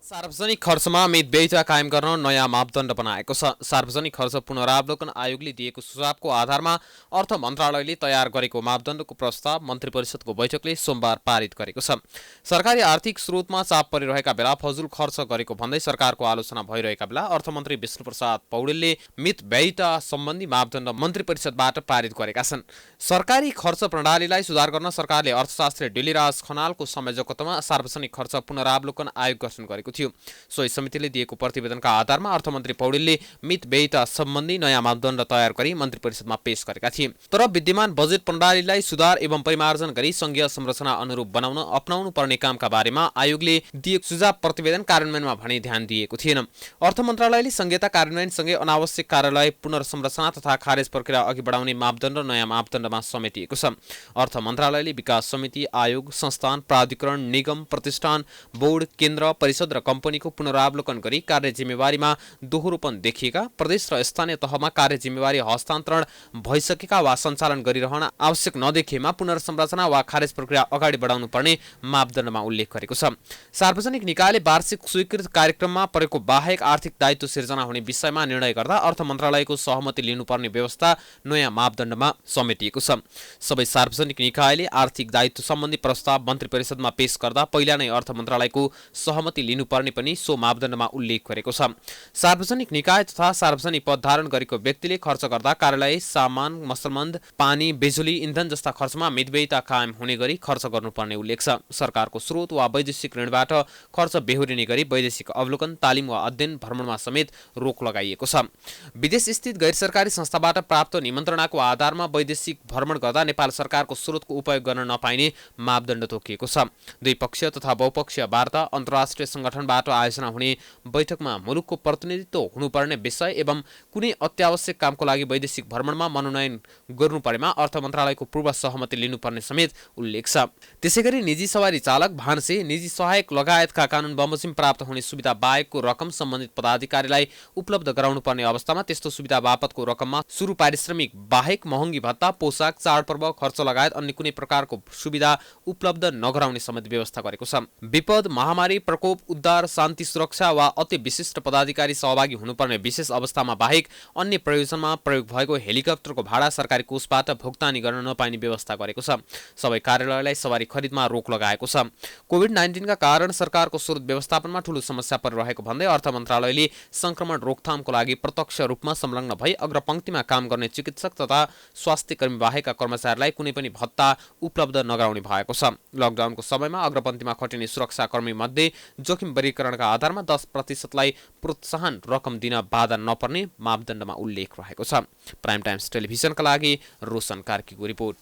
सार्वजनिक खर्चमा मितव्ययिता कायम गर्न नयाँ मापदण्ड बनाएको छ। सार्वजनिक खर्च पुनरावलोकन आयोगले दिएको सुझावको आधारमा अर्थ मन्त्रालयले तयार गरेको मापदण्डको प्रस्ताव मन्त्री परिषदको बैठकले सोमबार पारित गरेको छ। सरकारी आर्थिक स्रोतमा चाप परिरहेका बेला फजुल खर्च गरेको भन्दै सरकारको आलोचना भइरहेका बेला अर्थमन्त्री विष्णुप्रसाद पौडेलले मितव्ययिता सम्बन्धी मापदण्ड मन्त्री परिषदबाट पारित गरेका छन्। सरकारी खर्च प्रणालीलाई सुधार गर्न सरकारले अर्थशास्त्री डिलिराज खनालको संयोजकत्वमा सार्वजनिक खर्च पुनरावलोकन आयोग गठन गरेको थियो। थियो। सोही समितिले दिएको प्रतिवेदनका आधारमा अर्थमन्त्री पौडेलले मित व्ययिता सम्बन्धी नयाँ मापदण्ड तयार गरी मन्त्री परिषदमा पेश गरेका थिए। तर विद्यमान बजेट प्रणालीलाई सुधार एवं परिमार्जन गरी संघीय संरचना अनुरूप बनाउन अपनाउनु पर्ने कामका बारेमा आयोगले दिएको सुझाव प्रतिवेदन कार्यान्वयनमा भने ध्यान दिएको थिएन। अर्थ मन्त्रालयले संघीयता कार्यान्वयनसँगै अनावश्यक कार्यालय पुनर्संरचना तथा खारेज प्रक्रिया अघि बढाउने मापदण्ड नयाँ मापदण्डमा समेटिएको छ। अर्थ मन्त्रालयले विकास समिति, आयोग, संस्थान, प्राधिकरण, निगम, प्रतिष्ठान, बोर्ड, केन्द्र, परिषद र कम्पनीको पुनरावलोकन गरी कार्य जिम्मेवारीमा दोहोरोपन देखिएका, प्रदेश र स्थानीय तहमा कार्य जिम्मेवारी हस्तान्तरण भइसकेका वा सञ्चालन गरिरहन आवश्यक नदेखिएमा पुनर्संरचना वा खारेज प्रक्रिया अगाडि बढाउनु पर्ने मापदण्डमा उल्लेख गरेको छ। सार्वजनिक निकायले वार्षिक स्वीकृत कार्यक्रममा परेको बाहेक आर्थिक दायित्व सिर्जना हुने विषयमा निर्णय गर्दा अर्थ मन्त्रालयको सहमति लिनुपर्ने व्यवस्था नयाँ मापदण्डमा समेटिएको छ। सबै सार्वजनिक निकायले आर्थिक दायित्व सम्बन्धी प्रस्ताव मन्त्री परिषदमा पेश गर्दा पहिला नै अर्थ मन्त्रालयको सहमति लिनुपर्ने पनि सो मापदण्डमा उल्लेख गरेको छ। सार्वजनिक निकाय तथा सार्वजनिक पद धारण गरेको व्यक्तिले खर्च गर्दा कार्यालय सामान, मसलमन्द, पानी, बिजुली, इन्धन जस्ता खर्चमा मितव्ययिता कायम हुने गरी खर्च गर्नुपर्ने उल्लेख छ। सरकारको स्रोत वा वैदेशिक ऋणबाट खर्च बेहोरिने गरी वैदेशिक अवलोकन, तालिम वा अध्ययन, भ्रमणमा समेत रोक लगाइएको छ। विदेश स्थित गैर सरकारी संस्थाबाट प्राप्त निमन्त्रणाको आधारमा वैदेशिक भ्रमण गर्दा नेपाल सरकारको स्रोतको उपयोग गर्न नपाइने मापदण्ड तोकिएको छ। द्विपक्षीय तथा बहुपक्षीय वार्ता, अन्तर्राष्ट्रिय संगठनबाट आयोजना हुने बैठकमा मुलुकको प्रतिनिधित्व हुनुपर्ने विषय एवं कुनै अत्यावश्यक कामको लागि वैदेशिक भ्रमणमा मनोनयन गर्नु परेमा अर्थ मन्त्रालयको पूर्व सहमति लिनुपर्ने समेत उल्लेख छ। त्यसैगरी निजी सवारी चालक, भान्से, निजी सहायक लगायतका कानुन बमोजिम प्राप्त हुने सुविधा बाहेकको रकम सम्बन्धित पदाधिकारीलाई उपलब्ध गराउनु पर्ने अवस्थामा त्यस्तो सुविधा बापतको रकममा सुरु पारिश्रमिक बाहेक महँगी भत्ता, पोसाक, चाडपर्व खर्च लगायत अन्य कुनै प्रकारको सुविधा उपलब्ध नगराउने समेत व्यवस्था गरेको छ। विपद, महामारी, प्रकोप, उद्धार, शान्ति सुरक्षा वा अति विशिष्ट पदाधिकारी सहभागी हुनुपर्ने विशेष अवस्थामा बाहेक अन्य प्रयोजनमा प्रयोग भएको हेलिकप्टरको भाडा सरकारी कोषबाट भुक्तानी गर्न नपाइने व्यवस्था गरेको छ। सबै कार्यालयलाई सवारी खरिदमा रोक लगाएको छ। कोभिड-19 का कारण सरकारको स्रोत व्यवस्थापनमा ठूलो समस्या परिरहेको भन्दै अर्थ मन्त्रालयले संक्रमण रोकथामको लागि प्रत्यक्ष रूपमा संलग्न भई अग्रपंक्तिमा काम गर्ने चिकित्सक तथा स्वास्थ्य कर्मी बाहेकका कर्मचारीलाई कुनै पनि भत्ता उपलब्ध नगराउने भएको छ। लकडाउनको समयमा अग्रपंक्तिमा खटिने सुरक्षा कर्मी मध्ये जोखिम वर्गीकरणका आधारमा 10% लाई प्रोत्साहन रकम दिन बाधा नपर्ने मापदण्डमा उल्लेख रहेको छ। प्राइम टाइम्स टेलिभिजनका लागि रोशन कार्कीको रिपोर्ट।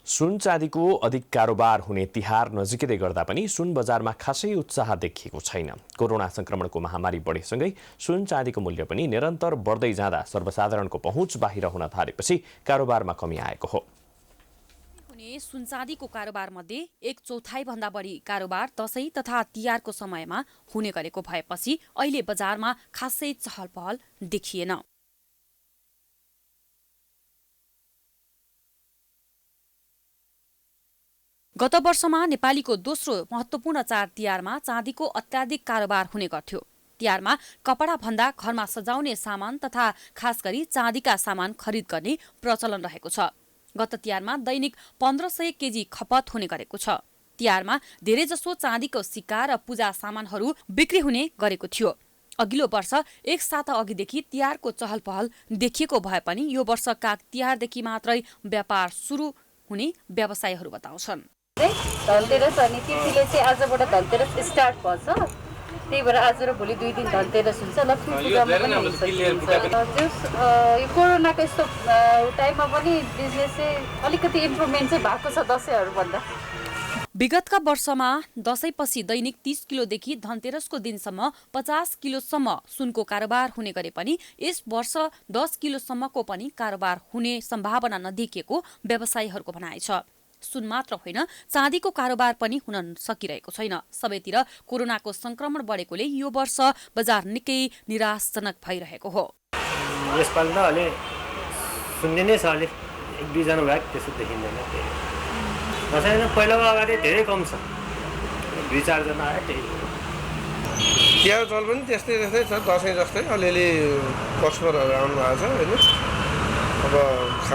सुन चाँदीको अधिक कारोबार हुने तिहार नजिकै गर्दा पनि सुन बजारमा खासै उत्साह देखिएको छैन। कोरोना संक्रमणको महामारी बढेसँगै सुन चाँदीको मूल्य पनि निरन्तर बढ्दै जाँदा सर्वसाधारणको पहुँच बाहिर हुन थालेपछि कारोबारमा कमी आएको हो। सुन चाँदीको कारोबार मध्ये 1/4 भन्दा बढी कारोबार दशैं तथा तिहारको समयमा हुने गरेको भएपछि अहिले बजारमा खासै चहल पहल देखिएन। गत वर्षमा नेपालीको दोस्रो महत्वपूर्ण चाड तिहारमा चाँदीको अत्याधिक कारोबार हुने गर्थ्यो। तिहारमा कपडा भन्दा घरमा सजाउने सामान तथा खास गरी चाँदीका सामान खरिद गर्ने प्रचलन रहेको छ। गत तिहारमा दैनिक 1500 केजी खपत हुने गरेको छ। तिहारमा धेरैजसो चाँदीको सिक्का र पूजा सामानहरू बिक्री हुने गरेको थियो। अघिल्लो वर्ष एक साता अघिदेखि तिहारको चहल पहल देखिएको भए पनि यो वर्ष काग तिहारदेखि मात्रै व्यापार सुरु हुने व्यवसायीहरू बताउँछन्। धनतेरस अनि तिथिले चाहिँ आजबाट धनतेरस स्टार्ट भन्छ, त्यही भएर आज र भोलि 2 दिन धनतेरस हुन्छ। लक्ष्मी पूजामा पनि हुन्छ। यो कोरोनाको यस्तो टाइममा पनि बिजनेस चाहिँ अलिकति इम्प्रुभमेन्ट चाहिँ भएको छ दसैँहरूभन्दा। विगतका वर्षमा दशैंपछि दैनिक 30 किलोदेखि धनतेरसको दिनसम्म 50 किलोसम्म सुनको कारोबार हुने गरे पनि यस वर्ष 10 किलोसम्मको पनि कारोबार हुने सम्भावना नदेखिएको व्यवसायीहरूको भनाइ छ। सुन मात्र होइन, चाँदीको कारोबार पनि हुन सकिरहेको छैन। सबैतिर कोरोनाको संक्रमण बढेकोले यो वर्ष बजार निकै निराशजनक भइरहेको हो। यसपालि त अलि सुन्ने नै छ, अलि 1-2 जना भए त्यसो देखिँदैन। दसैँ पहिलाको अगाडि धेरै कम छ, 2-4 जना आयो त्यही। तिहार चल पनि त्यस्तै छ, दसैँ जस्तै अलिअलि कस्टमरहरू आउनु भएको छ होइन। अब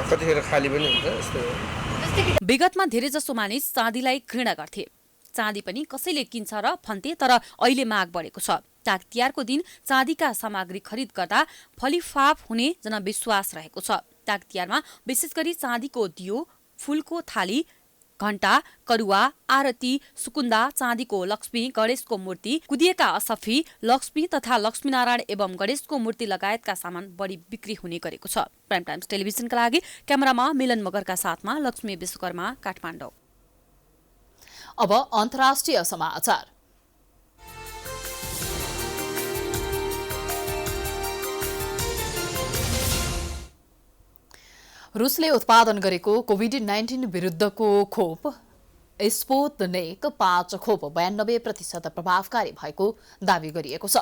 कतिखेर खाली पनि हुन्छ यस्तै। विगतमा धेरैजसो मानिस चाँदीलाई घृणा गर्थे। चाँदी पनि कसैले किन्छ र भन्थे, तर अहिले माग बढेको छ। काग तिहारको दिन चाँदीका सामग्री खरिद गर्दा फलिफाप हुने जनविश्वास रहेको छ। काग तिहारमा विशेष गरी चाँदीको दियो, फूलको थाली, घण्टा, करुवा, आरती, सुकुन्दा, चाँदीको लक्ष्मी, गणेशको मूर्ति, कुदिएका असफी, लक्ष्मी तथा लक्ष्मीनारायण एवं गणेशको मूर्ति लगायतका सामान बढी बिक्री हुने गरेको छ। प्राइम टाइम्स टेलिभिजनका लागि क्यामेरामा मिलन मगरका साथमा लक्ष्मी विश्वकर्मा, काठमाडौँ। अब अन्तर्राष्ट्रिय समाचार। रुसले उत्पादन गरेको कोभिड-19 विरुद्धको खोप स्पुतनिक 5 खोप 92% प्रभावकारी भएको दावी गरिएको छ।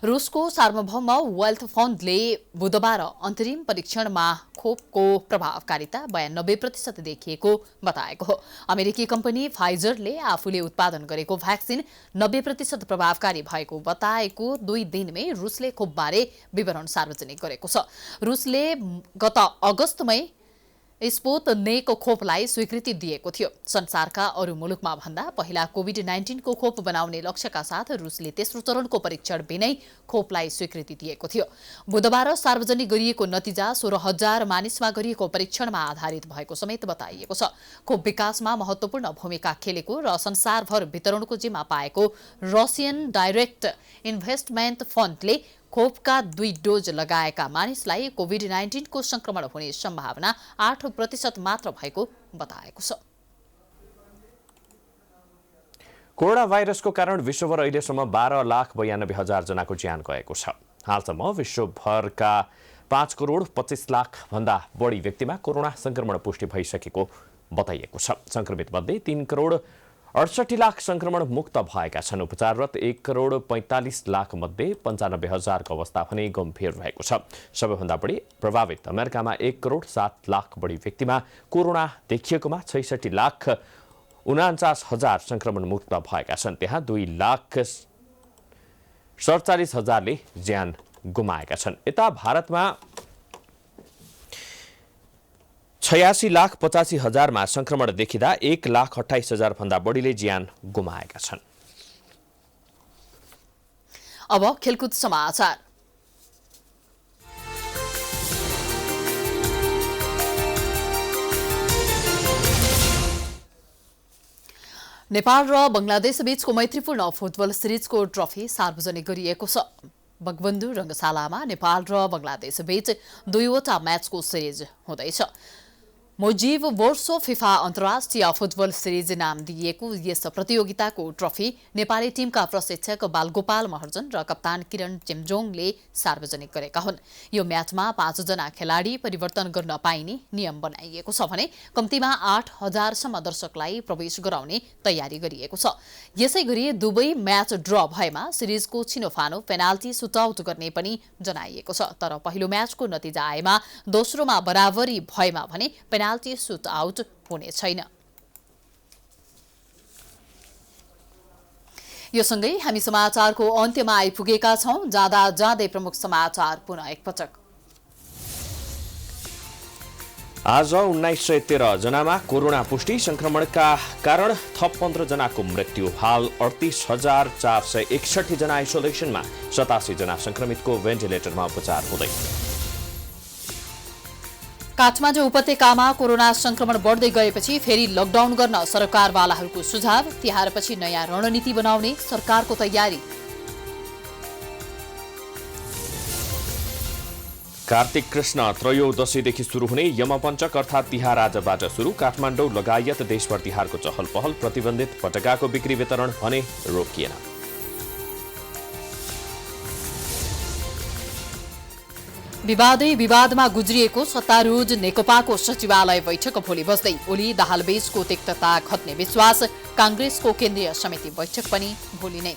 रुसको सार्वभौम वेल्थ फन्डले बुधबार अन्तरिम परीक्षणमा खोपको प्रभावकारिता 92% देखिएको बताएको हो। अमेरिकी कम्पनी फाइजरले आफूले उत्पादन गरेको भ्याक्सिन 90% प्रभावकारी भएको बताएको 2 दिनमै रुसले खोपबारे विवरण सार्वजनिक गरेको छ। रुसले गत अगस्तमै स्पुतनिक खोपलाई स्वीकृति दिएको थियो। संसारका अरू मुलुकमा भन्दा पहिला कोभिड-19 को खोप बनाउने लक्ष्यका साथ रुसले तेस्रो चरणको परीक्षण बिनै खोपलाई स्वीकृति दिएको थियो। बुधबार सार्वजनिक गरिएको नतिजा 16,000 मानिसमा गरिएको परीक्षणमा आधारित भएको समेत बताइएको छ। खोप विकासमा महत्वपूर्ण भूमिका खेलेको र संसारभर वितरणको जिम्मा पाएको रसियन डाइरेक्ट इन्भेस्टमेन्ट फन्डले खोपका 2 डोज लगाएका मानिसलाई कोभिड-19 को संक्रमण हुने सम्भावना 8% मात्र भएको बताएको छ। कोरोना भाइरसको कारण विश्वभर अहिलेसम्म 12,92,000 जनाको ज्यान गएको छ। हालसम्म विश्वभरका 5,25,00,000 भन्दा बढी व्यक्तिमा कोरोना संक्रमण पुष्टि भइसकेको बताइएको छ। संक्रमित मध्ये 3,68,00,000 संक्रमण मुक्त भएका छन्। उपचाररत 1,45,00,000 मध्ये 95,000 को अवस्था भने गम्भीर रहेको छ। सबैभन्दा बढी प्रभावित अमेरिकामा 1,07,00,000 बढी व्यक्तिमा कोरोना देखिएकोमा 66,49,000 संक्रमण मुक्त भएका छन्। त्यहाँ 2,47,000ले ज्यान गुमाएका छन्। यता भारतमा 86,85,000मा संक्रमण देखिँदा 1,28,000 भन्दा बढीले ज्यान गुमाएका छन्। अब खेलकुद समाचार। नेपाल र बंगलादेश बीचको मैत्रीपूर्ण फुटबल सिरिजको ट्रफी सार्वजनिक गरिएको छ। बगबन्धु रंगशालामा नेपाल र बंगलादेश बीच 2वटा म्याचको सिरिज हुँदैछ। मुजिब वर्षो फिफा अन्तर्राष्ट्रिय फुटबल सिरिज नाम दिइएको यस प्रतियोगिताको ट्रफी नेपाली टिमका प्रशिक्षक बालगोपाल महर्जन र कप्तान किरण चेम्जोङले सार्वजनिक गरेका हुन्। यो म्याचमा 5 जना खेलाडी परिवर्तन गर्न पाइने नियम बनाइएको छ भने कम्तीमा 8,000 सम्म दर्शकलाई प्रवेश गराउने तयारी गरिएको छ। यसैगरी दुवै म्याच ड्र भएमा सिरिजको छिनोफानो पेनाल्टी सुटआउट गर्ने पनि जनाइएको छ। तर पहिलो म्याचको नतिजा आएमा दोस्रोमा बराबरी भएमा भने पेनाल्टी सुट आउट हुने छैन। यो सँगै हामी समाचारको अन्त्यमा आइपुगेका छौं। जाँदा जाँदै प्रमुख समाचार पुनः एकपटक। आज 1913 जनामा कोरोना पुष्टि, संक्रमणका कारण थप 15 जनाको मृत्यु। हाल 38,461 जना आइसोलेसनमा, 87 जना संक्रमितको भेन्टिलेटरमा उपचार हुँदै। काठमाडौँ उपत्यकामा कोरोना संक्रमण बढ्दै गएपछि फेरि लकडाउन गर्न सरकारवालाहरूको सुझाव। तिहारपछि नयाँ रणनीति बनाउने सरकारको तयारी। कार्तिक कृष्ण त्रयोदशीदेखि सुरु हुने यमपञ्चक अर्थात् तिहार आजबाट सुरु। काठमाडौँ लगायत देशभर तिहारको चहल पहल। प्रतिबन्धित पटकाको बिक्री वितरण भने रोकिएन। विवादै विवादमा गुज्रिएको सत्तारूढ नेकपाको सचिवालय बैठक भोलि बस्दै। ओली दाहालबीचको तिक्तता घट्ने विश्वास। कांग्रेसको केन्द्रीय समिति बैठक पनि भोलि नै।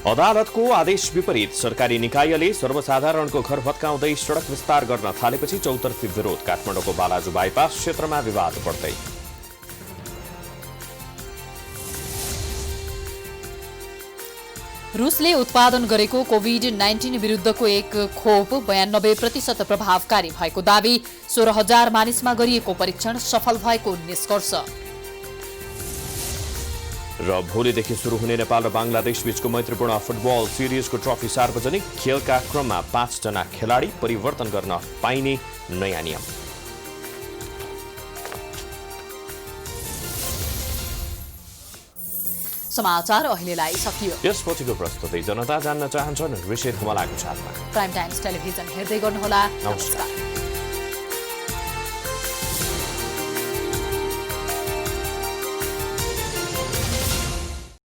अदालतको आदेश विपरीत सरकारी निकायले सर्वसाधारणको घर भत्काउँदै सडक विस्तार गर्न थालेपछि चौतर्फी विरोध। काठमाडौँको बालाजु बाइपास क्षेत्रमा विवाद बढ्दै। रुसले उत्पादन गरेको कोभिड-19 विरुद्धको एक खोप 92% प्रभावकारी भएको दावी। 16,000 मानिसमा गरिएको परीक्षण सफल भएको निष्कर्ष। र भोलिदेखि सुरु हुने नेपाल र बांग्लादेश बीचको मैत्रीपूर्ण फुटबल सिरिजको ट्रफी सार्वजनिक। खेलका क्रममा 5 जना खेलाडी परिवर्तन गर्न पाइने नयाँ नियम। समाचार अहिलेलाई सकियो। यसपछिको प्रस्तुति जनता जान्न चाहन्छन् ऋषि धुमलाको साथमा। प्राइम टाइम्स टेलिभिजन हेर्दै गर्नुहोला। नमस्कार।